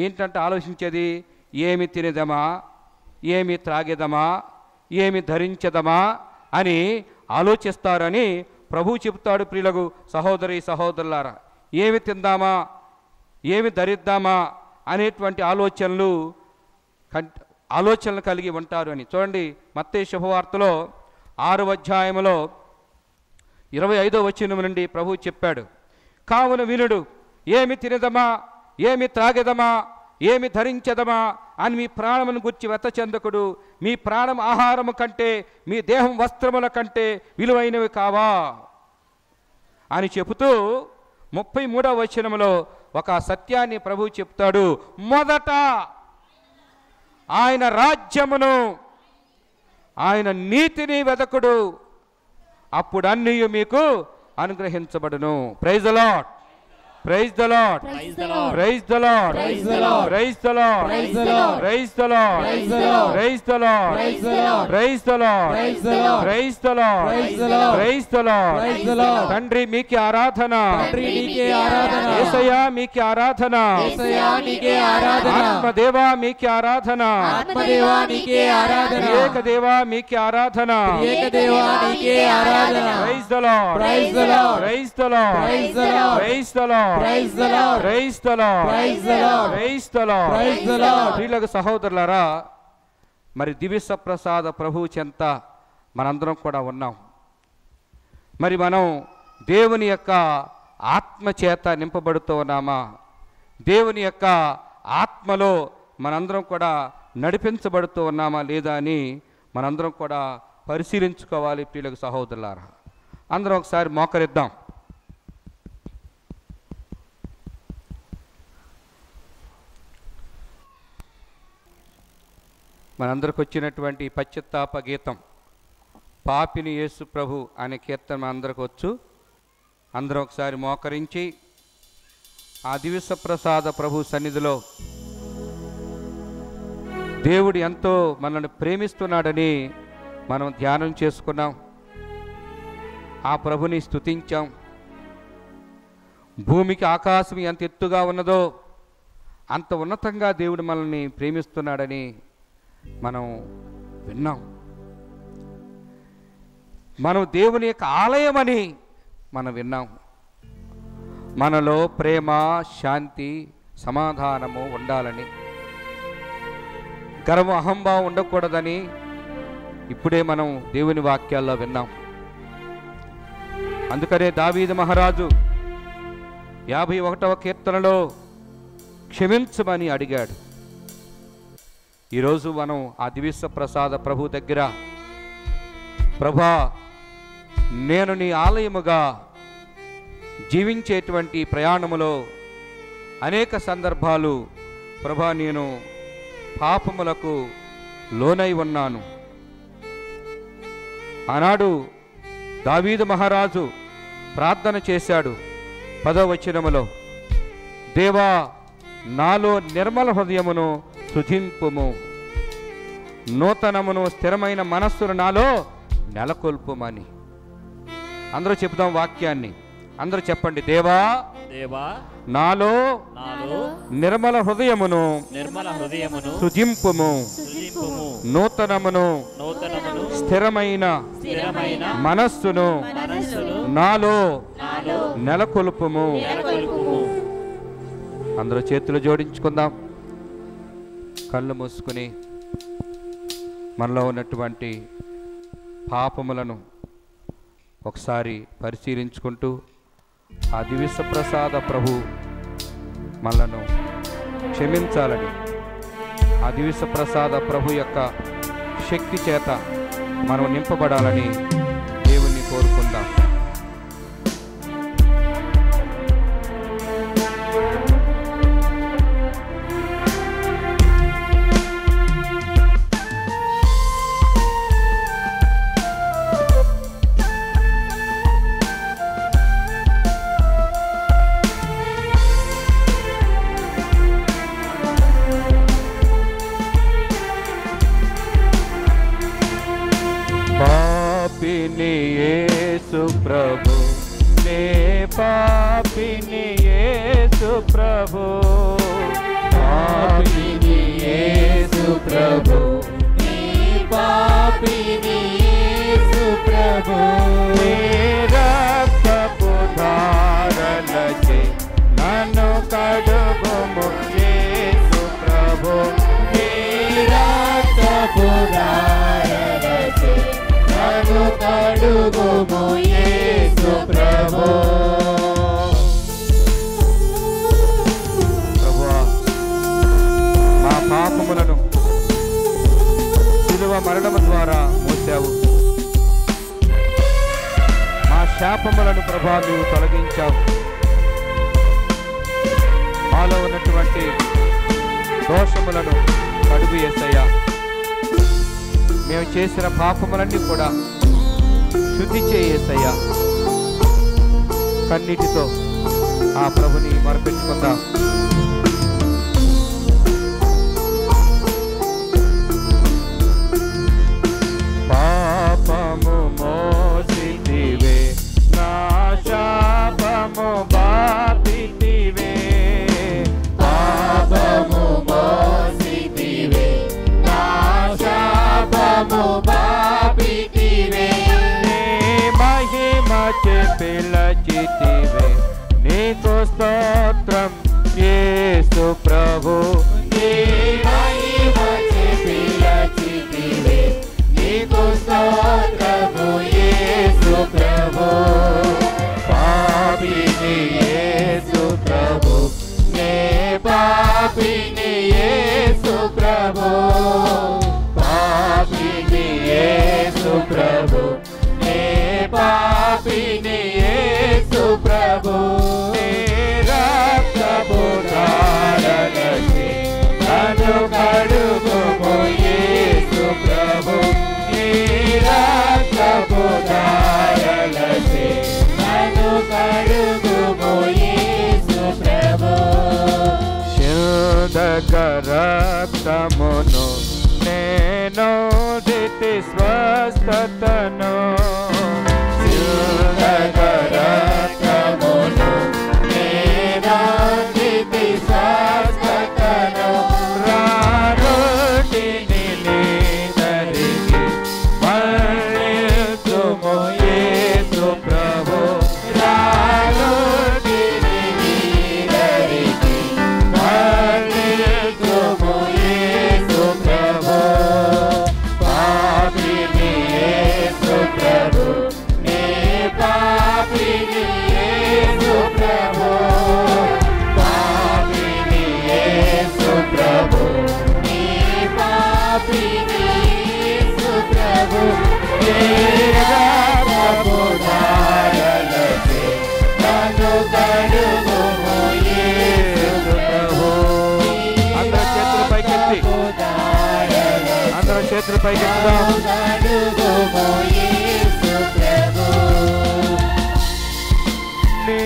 ఏంటంటే ఆలోచించేది, ఏమి తినేదమా, ఏమి త్రాగేదమా, ఏమి ధరించదమా అని ఆలోచిస్తారని ప్రభువు చెబుతాడు. ప్రియులకు సహోదరి సహోదరులారా, ఏమి తిందామా, ఏమి ధరిద్దామా అనేటువంటి ఆలోచనలు కలిగి ఉంటారు అని చూడండి. మత్తయి శుభవార్తలో 6వ అధ్యాయములో 25వ వచనం నుండి ప్రభువు చెప్పాడు, కావున వినుడు, ఏమి తినదమా, ఏమి త్రాగెదమా, ఏమి ధరించదమా అని మీ ప్రాణమును గుర్చి వెతచెందకుడు. మీ ప్రాణం ఆహారము కంటే, మీ దేహం వస్త్రముల కంటే విలువైనవి కావా అని చెబుతూ 33వ వచనములో ఒక సత్యాన్ని ప్రభువు చెప్తాడు. మొదట ఆయన రాజ్యమును, ఆయన నీతిని వెదకుడు, అప్పుడు అన్నీ మీకు అనుగ్రహించబడును. Praise the Lord, praise the Lord, Praise the Lord. Praise the Lord, Praise the Lord. Praise the Lord, Praise the Lord. Praise the Lord, Praise the Lord. Praise the Lord, Praise the Lord. Praise the Lord, Praise the Lord. Praise the Lord, Praise the Lord. Praise the Lord. Praise the Lord. తండ్రి మీకే ఆరాధన, తండ్రి నీకే ఆరాధన, యేసయ్యా మీకే ఆరాధన, యేసయ్యా నీకే ఆరాధన, ఆత్మదేవా మీకే ఆరాధన, ఆత్మదేవా నీకే ఆరాధన, ఏకదేవా మీకే ఆరాధన. ఏకదేవా నీకే ఆరాధన. Praise the Lord, Praise the Lord. Praise the Lord, Praise the Lord. Praise the Lord, Praise the Lord. Praise the Lord, Praise the Lord. Praise the Lord. Praise the Lord. ప్రియులకు సహోదరులారా, మరి దివ్య ప్రసాద ప్రభువు చెంత మనందరం కూడా ఉన్నాం. మరి మనం దేవుని యొక్క ఆత్మ చేత నింపబడుతూ ఉన్నామా? దేవుని యొక్క ఆత్మలో మనందరం కూడా నడిపించబడుతూ ఉన్నామా లేదా అని మనందరం కూడా పరిశీలించుకోవాలి. ప్రియులకు సహోదరులారా, అందరం ఒకసారి మోకరిద్దాం. మనందరికి వచ్చినటువంటి పశ్చాత్తాప గీతం పాపిని యేసు ప్రభు అనే కీర్తన మనందరికి వచ్చు. అందరం ఒకసారి మోకరించి ఆ దివ్య ప్రసాద ప్రభు సన్నిధిలో దేవుడు ఎంతో మనల్ని ప్రేమిస్తున్నాడని మనం ధ్యానం చేసుకున్నాం. ఆ ప్రభుని స్తుతించాం. భూమికి ఆకాశం ఎంత ఎత్తుగా ఉన్నదో అంత ఉన్నతంగా దేవుడు మనల్ని ప్రేమిస్తున్నాడని మనం విన్నాం. మనం దేవుని యొక్క ఆలయమని మనం విన్నాం. మనలో ప్రేమ, శాంతి, సమాధానము ఉండాలని, గర్వం, అహంభావం ఉండకూడదని ఇప్పుడే మనం దేవుని వాక్యాల్లో విన్నాం. అందుకనే దావీదు మహారాజు 51వ కీర్తనలో క్షమించమని అడిగాడు. ఈరోజు మనం ఆ దివ్య ప్రసాద ప్రభు దగ్గర, ప్రభా నేను నీ ఆలయముగా జీవించేటువంటి ప్రయాణములో అనేక సందర్భాలు ప్రభా నేను పాపములకు లోనై ఉన్నాను. ఆనాడు దావీదు మహారాజు ప్రార్థన చేశాడు 10వ వచనములో, దేవా నాలో నిర్మల హృదయమును సృజింపుము, నూతనమును స్థిరమైన మనస్సును నాలో నెలకొల్పుమని. అందరూ చెప్దాం వాక్యాన్ని, అందరూ చెప్పండి. దేవా దేవా నాలో నిర్మల హృదయమును సృజింపుము, నూతనమును స్థిరమైన మనస్సును నాలో నెలకొల్పుము. అందరూ చేతులు జోడించుకుందాం, కళ్ళు మూసుకుని మనలో ఉన్నటువంటి పాపములను ఒకసారి పరిశీలించుకుంటూ ఆ దివ్య ప్రసాద ప్రభు మనలను క్షమించాలని, ఆ దివ్య ప్రసాద ప్రభు యొక్క శక్తి చేత మనం నింపబడాలని దేవుణ్ణి కోరుకుందాం. యేసు ప్రభు నే పాపిని, యేసు ప్రభు పాపిని, యేసు ప్రభు నీ పాపిని, యేసు ప్రభు నీ రక్తపు ధారలచే నన్ను కడుగుము, యేసు ప్రభు నీ రక్తపు ధారలచే నన్ను కడుగుము, యేసు ప్రభు. ప్రభువా మా పాపములను శిలువ మరణము ద్వారా మోసావు, మా శాపములను ప్రభా నీవు తొలగించావు. మాలో ఉన్నటువంటి దోషములను కడుగు యేసయ్యా. మేము చేసిన పాపములన్నీ కూడా శుద్ధి చేయేసయ్యా. కన్నీటితో ఆ ప్రభుని మొరపెట్టుకుందాం. పాపము మోసితివే, నా శాపము బాపితివే, పాపము మోసితివే, నా శాపము బాపితివే. నీ మహిమ పిలచితివే, నీకు స్తోత్రం యేసు ప్రభు. నీ మహిమ పిలచితివే, నీకు స్తోత్రము యేసు ప్రభు. పాపిని యేసు ప్రభు, నే పాపిని, యేసు ప్రభు. పాపిని, యేసు ప్రభు, నే పాపిని, యేసు ప్రభు. నీ రక్తపు ధారలచే నన్ను కడుగుము, యేసు ప్రభు. నీ రక్తపు ధారలచే నన్ను కడుగుము, యేసు ప్రభు. శుద్ధ రక్తమును నేను దితి స్వస్థతను, శుద్ధ రక్తమును నేను దితి స్వస్థతను. రారోటిని నీదరికి మళ్ళించుము, రక్తపు ధారలచే నన్ను కడుగుము యేసు ప్రభు. అందరూ చేతులు పైకెత్తి, అందరూ చేతులు పైకెత్తుదాం. కడుగుము యేసు ప్రభు. నీ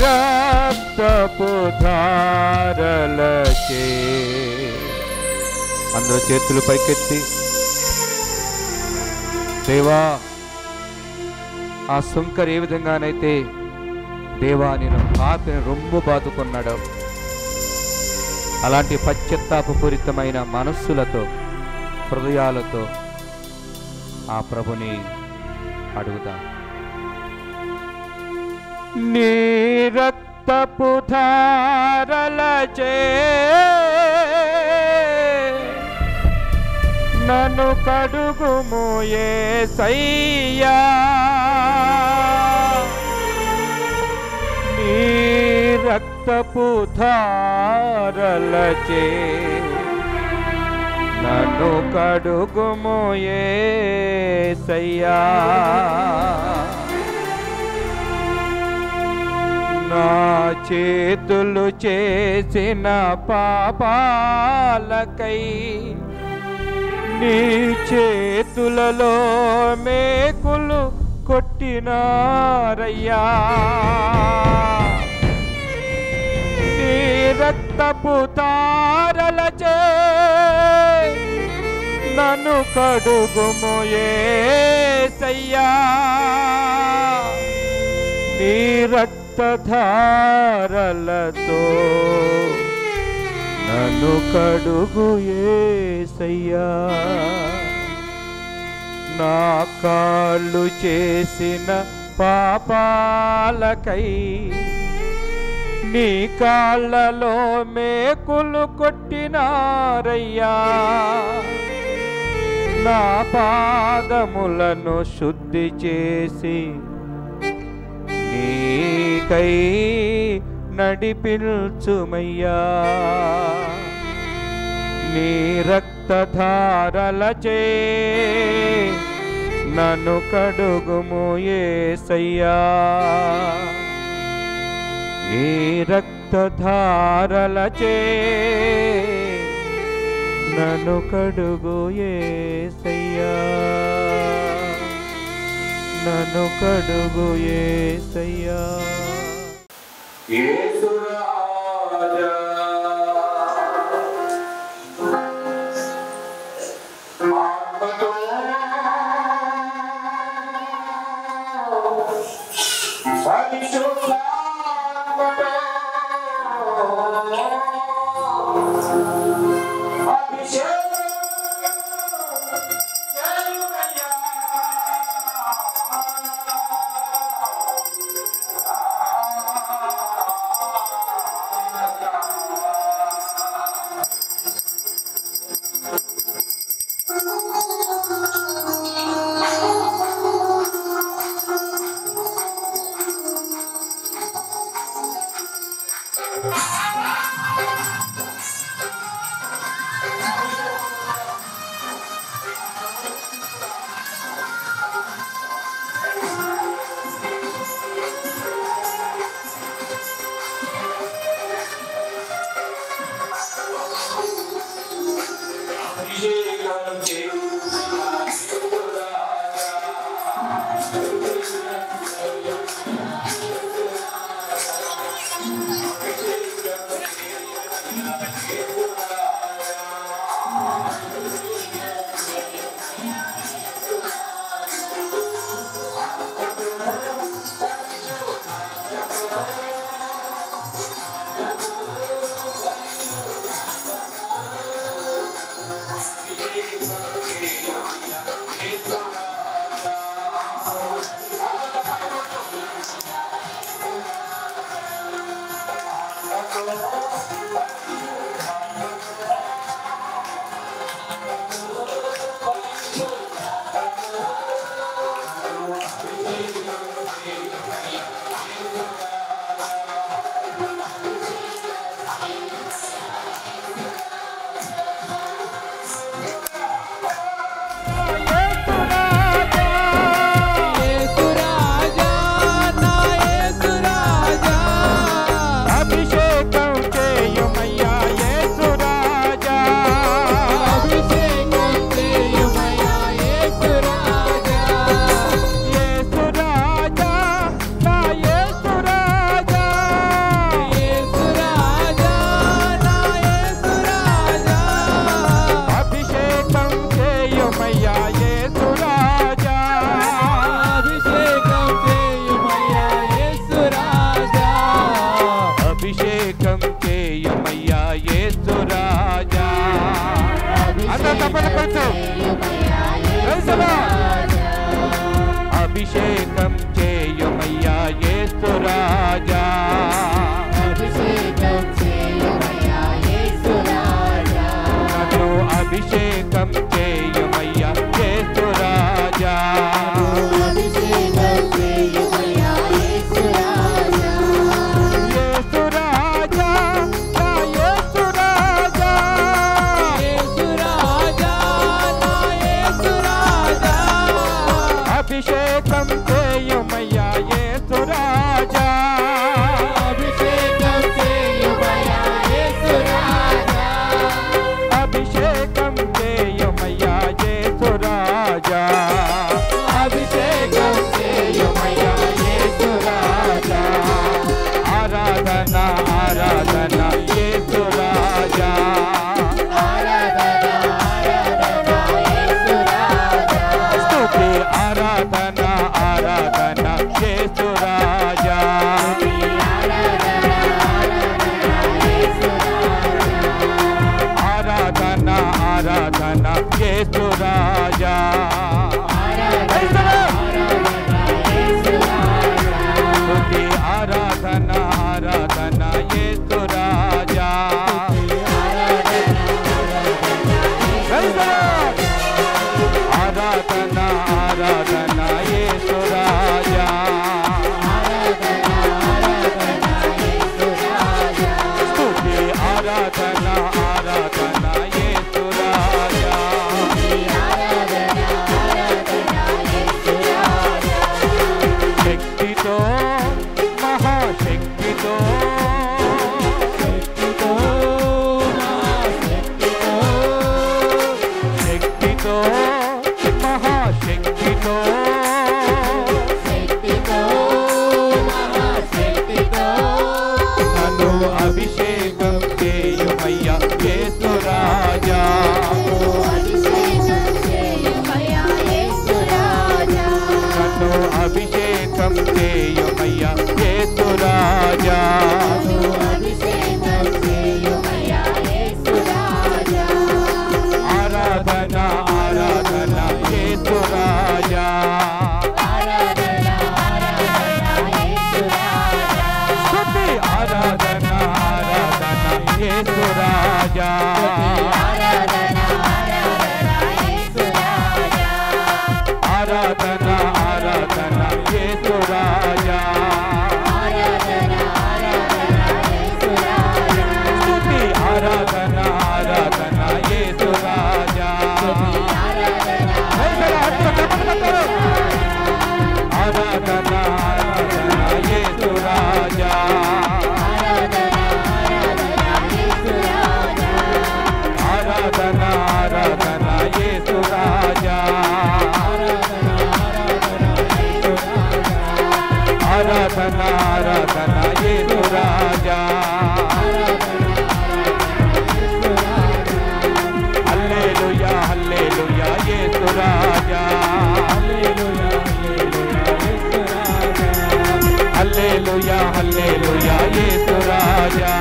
రక్తపు ధారలచే. అందరూ చేతులు పైకెత్తి, దేవా ఆ సుంకర్ ఏ విధంగానైతే దేవా నేను పాపిని రొమ్ము బాదుకున్నాడు, అలాంటి పశ్చాత్తాపపూరితమైన మనస్సులతో హృదయాలతో ఆ ప్రభుని అడుగుదా. నీ రక్తపు ధారలచే నన్ను కడుగుము యేసయ్యా. నీ రక్తపు ధారలచే నన్ను కడుగుము యేసయ్యా. నా చేతులు చేసిన పాపాలకై నీ చేతులలో మేకులు కొట్టినారయ్యా. నీ రక్తపు ధారలచే నన్ను కడుగుము యేసయ్యా. నీ రక్తధారలతో నన్ను కడుగు యేసయ్యా. నా కాళ్ళు చేసిన పాపాలకై నీ కాళ్ళలో మేకులు కొట్టినారయ్యా. నా పాదములను శుద్ధి చేసి నీకై నడిపించుమయ్యా. నీ రక్తధారలచే నన్ను కడుగుము యేసయ్యా. నీ రక్తధారలచే నన్ను కడుగు యేసయ్యా. నన్ను కడుగు యేసయ్యా. యేసు రాజా ఆత్మతో పరిశుద్ధాత్మతో అభిషేకం చేయుమయ్యా. అభిషేకం చేయుమయ్యా యేసు రాజా అభిషేకం చేయుమయ్యా యేసు రాజా నన్ను అభిషేకం చేయుమయ్యా యేసు రాజా అభిషేకం చేయుమయ్యా యేసు రాజా యేసు రాజా నా యేసు రాజా యేసు రాజా నా యేసు రాజా అభిషేకం చేయుమయ్యా యేసు రాజా అభిషేకం చేయుమయ్యా యేసు రాజా అభిషేకం చేయుమయ్యా యేసు రాజా అభిషేకం చేయుమయ్యా యేసు రాజా ఆరాధన ఆరాధన యేసు రాజా ఆరాధన ఆరాధన యేసు రాజా స్తుతి ఆరాధన ఆరాధన యేసు రాజా ఆరాధన ఆరాధన యేసు రాజా స్తుతి ఆరాధన ఆరాధన యేసు రాజా ఆరాధన ఆరాధన యేసు రాజా స్తుతి ఆరాధన ఆరాధన యేసు రాజా శక్తితో మహాశక్తితో శక్తితో మహాశక్తితో నన్ను అభిషేకం చేయుమయ్యా యేసు రాజా నన్ను అభిషేకం చేయుమయ్యా యేసు రాజా ఆరాధన ఆరాధన యేసు రాజా స్తుతి ఆరాధన ఆరాధన యేసు రాజా ఆరాధన ఆరాధన యేసు రాజా స్తుతి ఆరాధన ఆరాధన యేసు రాజా ఆరాధన ఆరాధన యేసు రాజా ఆరాధన ఆరాధన యేసు రాజా ఆరాధన ఆరాధన యేసు రాజా హల్లెలూయా హల్లెలూయా యేసు రాజా హల్లెలూయా హల్లెలూయా యేసు రాజా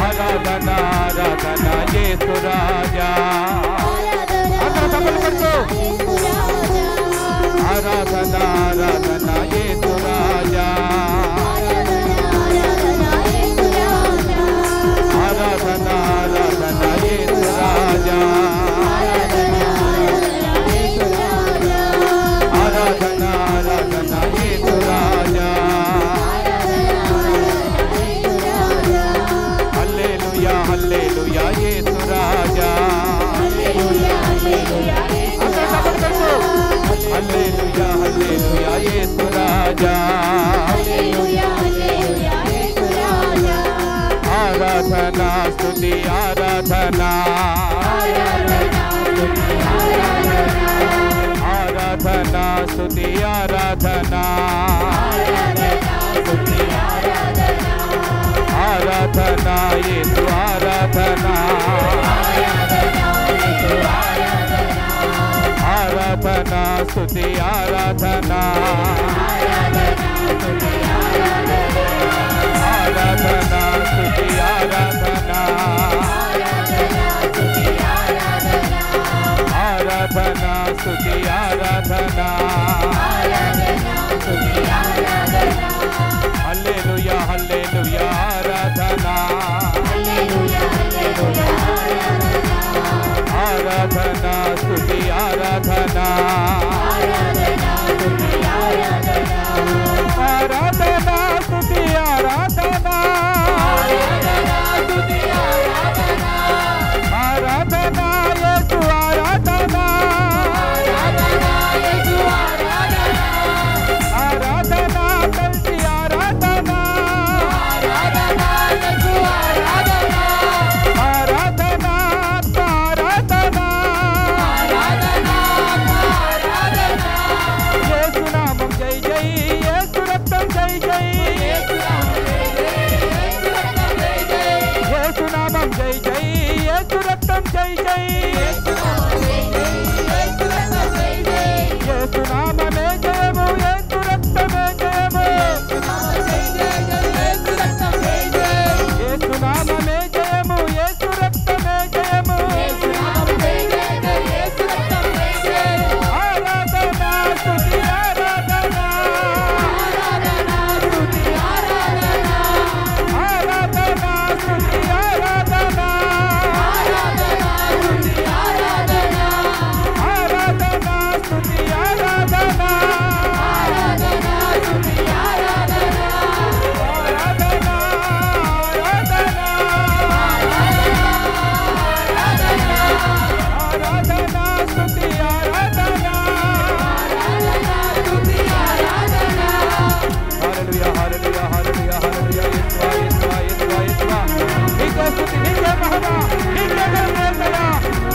ఆరాధన ఆరాధన యేసు రాజా ఆరాధన ఆరాధన యేసు రాజా ఆరాధన ఆరాధన యేసు రాజా ఆరాధన ఆరాధన యేసు రాజా హల్లెలూయా హల్లెలూయా యేసు రాజా హల్లెలూయా హల్లెలూయా యేసు రాజా ఆరాధన స్తుతి ఆరాధన ఆరాధన స్తుతి ఆరాధన ఆరాధన యేసు ఆరాధన ఆరాధన స్తుతి ఆరాధన ఆరాధన స్తుతి ఆరాధన ఆరాధన స్తుతి ఆరాధన హల్లెలూయా హల్లెలూయా ఆరాధన ఆరాధన స్తుతి ఆరాధన ఆరాధన స్తుతి ఆరాధన ఆరాధన యేసు ఆరాధన ఆరాధన తండ్రి ఆరాధన ఆరాధన ఆరాధన యేసు నామం జై జై యేసు రక్తం జై జై యేసు నామం జై జై యేసు రక్తం జై జై యేసు నామమే జయము యేసు రక్తమే జయము యేసు నామమే జయము యేసు రక్తమే జయము ఆరాధన స్తుతి ఆరాధన ఆరాధన స్తుతి ఆరాధన ఆరాధన స్తుతి ఆరాధన హల్లెలూయా హల్లెలూయా హల్లెలూయా హల్లెలూయా యేసువా యేసువా యేసువా యేసువా నీకే స్తుతి నీకే మహిమ నీకే ఘనత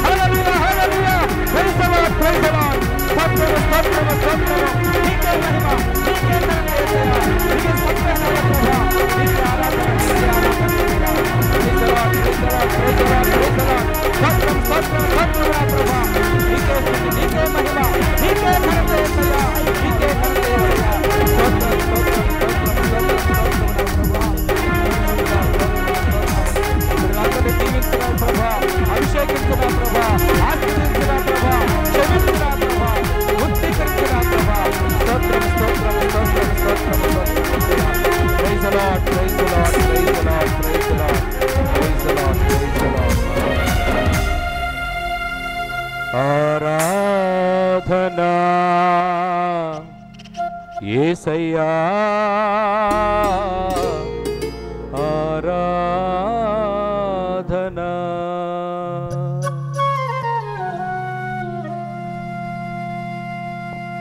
హల్లెలూయా హల్లెలూయా ప్రైజ్ ది లార్డ్ స్తోత్రము స్తోత్రము స్తోత్రము నీకే మహిమ నీకే ఘనత నీకే స్తోత్రము నీకే ఆరాధన నీకే ఆరాధన praise the Lord praise the Lord praise the Lord praise the Lord స్తోత్రం స్తోత్రం స్తోత్రము నా ప్రభువా నీకే స్తుతి నీకే మహిమ నీకే ఘనత యేసయ్యా నీకే ఘనత యేసయ్యా స్తోత్రం స్తోత్రం స్తోత్రం స్తోత్రం నా ప్రభువా అందరినీ దీవించిన ప్రభువా అభిషేకించిన ప్రభువా ఆశీర్వదించిన ప్రభువా క్షమించిన ప్రభువా ఉత్తీకరించిన ప్రభువా స్తోత్రం స్తోత్రం స్తోత్రం స్తోత్రం స్తోత్రం praise the Lord praise the Lord praise the Lord praise the Lord praise the Lord praise the Lord ఆరాధనా యేసయ్యా ఆరాధనా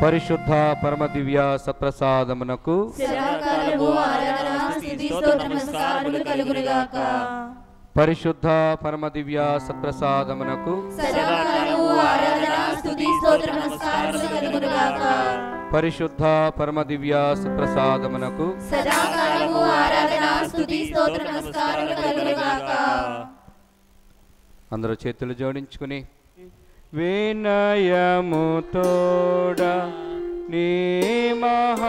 పరిశుద్ధ పరమ దివ్య సత్ప్రసాదమునకు సదాకాలము ఆరాధన స్తుతి స్తోత్ర నమస్కారములు కలుగునుగాక. పరిశుద్ధ పరమ దివ్య సత్ప్రసాదమునకు సదాకాలము ఆరాధన స్తుతి స్తోత్ర నమస్కారములు కలుగునుగాక. పరిశుద్ధ పరమ దివ్య సత్ప్రసాదమునకు సదాకాలము ఆరాధన స్తుతి స్తోత్ర నమస్కారములు కలుగునుగాక. అందరూ చేతులు జోడించుకుని వినయముతోడ నీ మహాయాద్భుత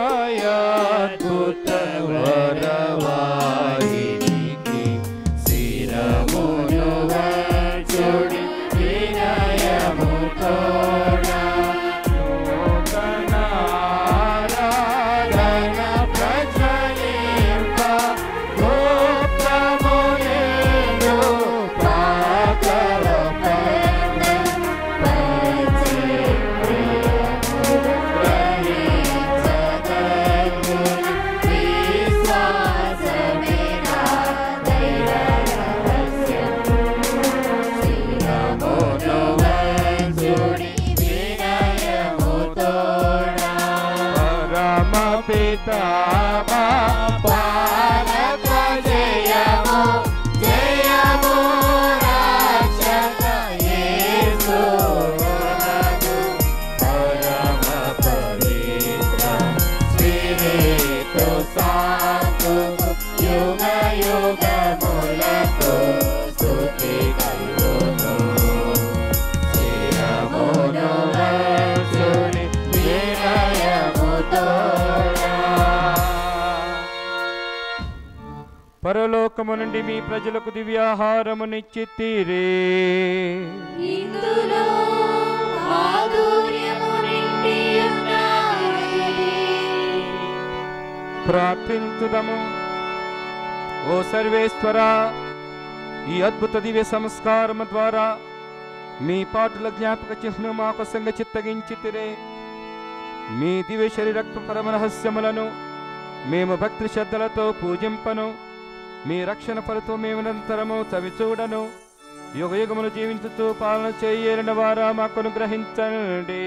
వరవాహినికి శిరమును వంచుడి వినయముతోడ నూతన ఆరాధన ప్రజ్వలింప గోప్రమునేను ప్రాతల పితామా పాలక జయము జయము రక్షక యేసు పరమ పవిత్ర స్పిరితు సాంతు యుగ యుగములకు స్తుతి కలుగును శిరమును వంచుని వినయముతో పరలోకము నుండి మీ ప్రజలకు దివ్యాహారమునిచ్చితిరే. ఇందులో మాధుర్యం ప్రార్థించుదము. ఓ సర్వేశ్వర, ఈ అద్భుత దివ్య సంస్కారము ద్వారా మీ పాటుల జ్ఞాపక చిహ్నం మాకు సంగ చిత్తగించితిరే. మీ దివ్య శరీరక్త పరమ రహస్యములను మేము భక్తి శ్రద్ధలతో పూజింపను. మీ రక్షణ ఫలతో మేము నిరంతరము చవి చూడను. యుగ యుగములు జీవించుతూ పాలన చేయని వారా మాకు అనుగ్రహించండి.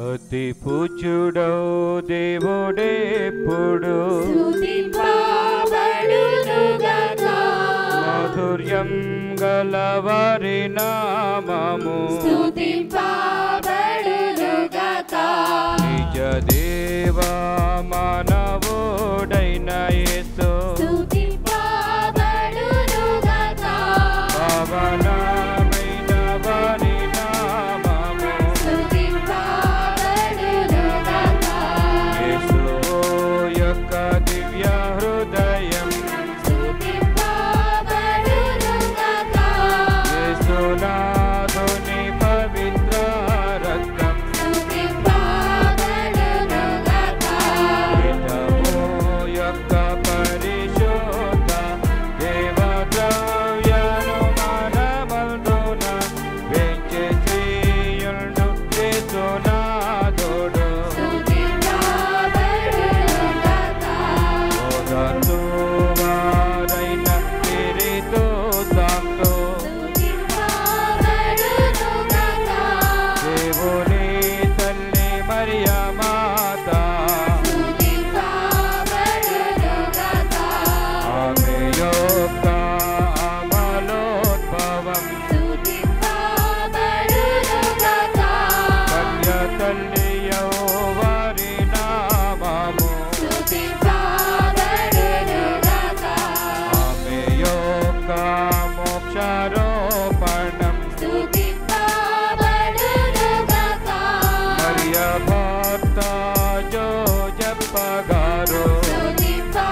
అతి పూజ్యుడో దేవుడెప్పుడు స్తుతింపబడునుగాక. మాధుర్యం గలవారి నామము స్తుతింపబడునుగాక. నిజ దేవా మానవుడైన యేసు స్తుతింపబడునుగాక. పవనమైన వారి నామము స్తుతింపబడునుగాక. యేసు యొక్క దివ్య హృదయం స్తుతింపబడునుగాక. యేసునాథుని పవిత్ర రక్తం స్తుతింపబడునుగాక. పితము యొక్క పరిశుద్ధ దేవద్రవ్యను మనమందున వెంచేయుండు యేసునాథుడు స్తుతింపబడునుగాక. ఓదార్చువారైన స్పిరితు సాంతో స్తుతింపబడునుగాక. దేవుని తల్లి మరియా మాత స్తుతింపబడునుగాక. ఆమె యొక్క అమలోద్భవం స్తుతింపబడునుగాక. కన్య తల్లి వారి నామము స్తుతింపబడునుగాక. ఆమె యొక్క మోక్షారోపణం స్తుతింపబడునుగాక. మరియ భర్త జోజప్ప గారు స్తుతింపబడునుగాక.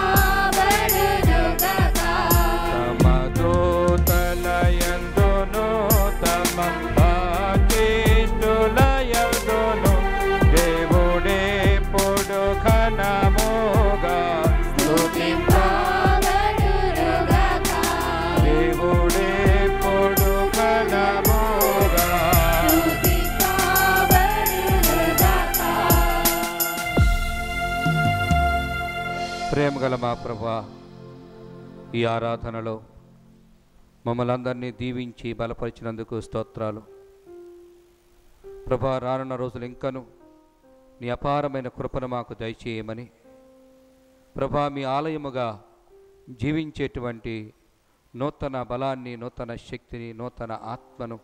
సమదూతలయందును తమ బాప్టిస్టులయందును దేవుడే పొడు ఘనముగా స్తుతింపబడునుగాక. దేవుడే పొడు ఘనముగా స్తుతింపబడునుగాక. ప్రేమగల మా ప్రభువా, ఈ ఆరాధనలో మమ్మల్ని అందరినీ దీవించి బలపరిచినందుకు స్తోత్రాలు. ప్రభా, రానున్న రోజులు ఇంకను నీ అపారమైన కృపను మాకు దయచేయమని, ప్రభా, మీ ఆలయముగా జీవించేటువంటి నూతన బలాన్ని, నూతన శక్తిని, నూతన ఆత్మను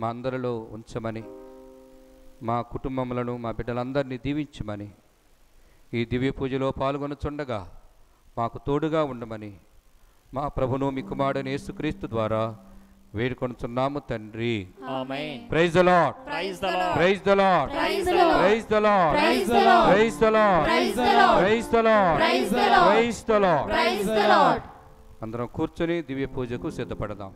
మా అందరిలో ఉంచమని, మా కుటుంబములను, మా బిడ్డలందరినీ దీవించమని, ఈ దివ్య పూజలో పాల్గొనుచుండగా మాకు తోడుగా ఉండమని మా ప్రభును మీ కుమారుడైన యేసుక్రీస్తు ద్వారా వేడుకొనుచున్నాము తండ్రి. ఆమేన్. Praise the Lord, praise the Lord. Praise the Lord, Praise the Lord. Praise the Lord, Praise the Lord. Praise the Lord, Praise the Lord. Praise the Lord, Praise the Lord. Praise the Lord. Praise the Lord. అందరం కూర్చొని దివ్య పూజకు సిద్ధపడదాం.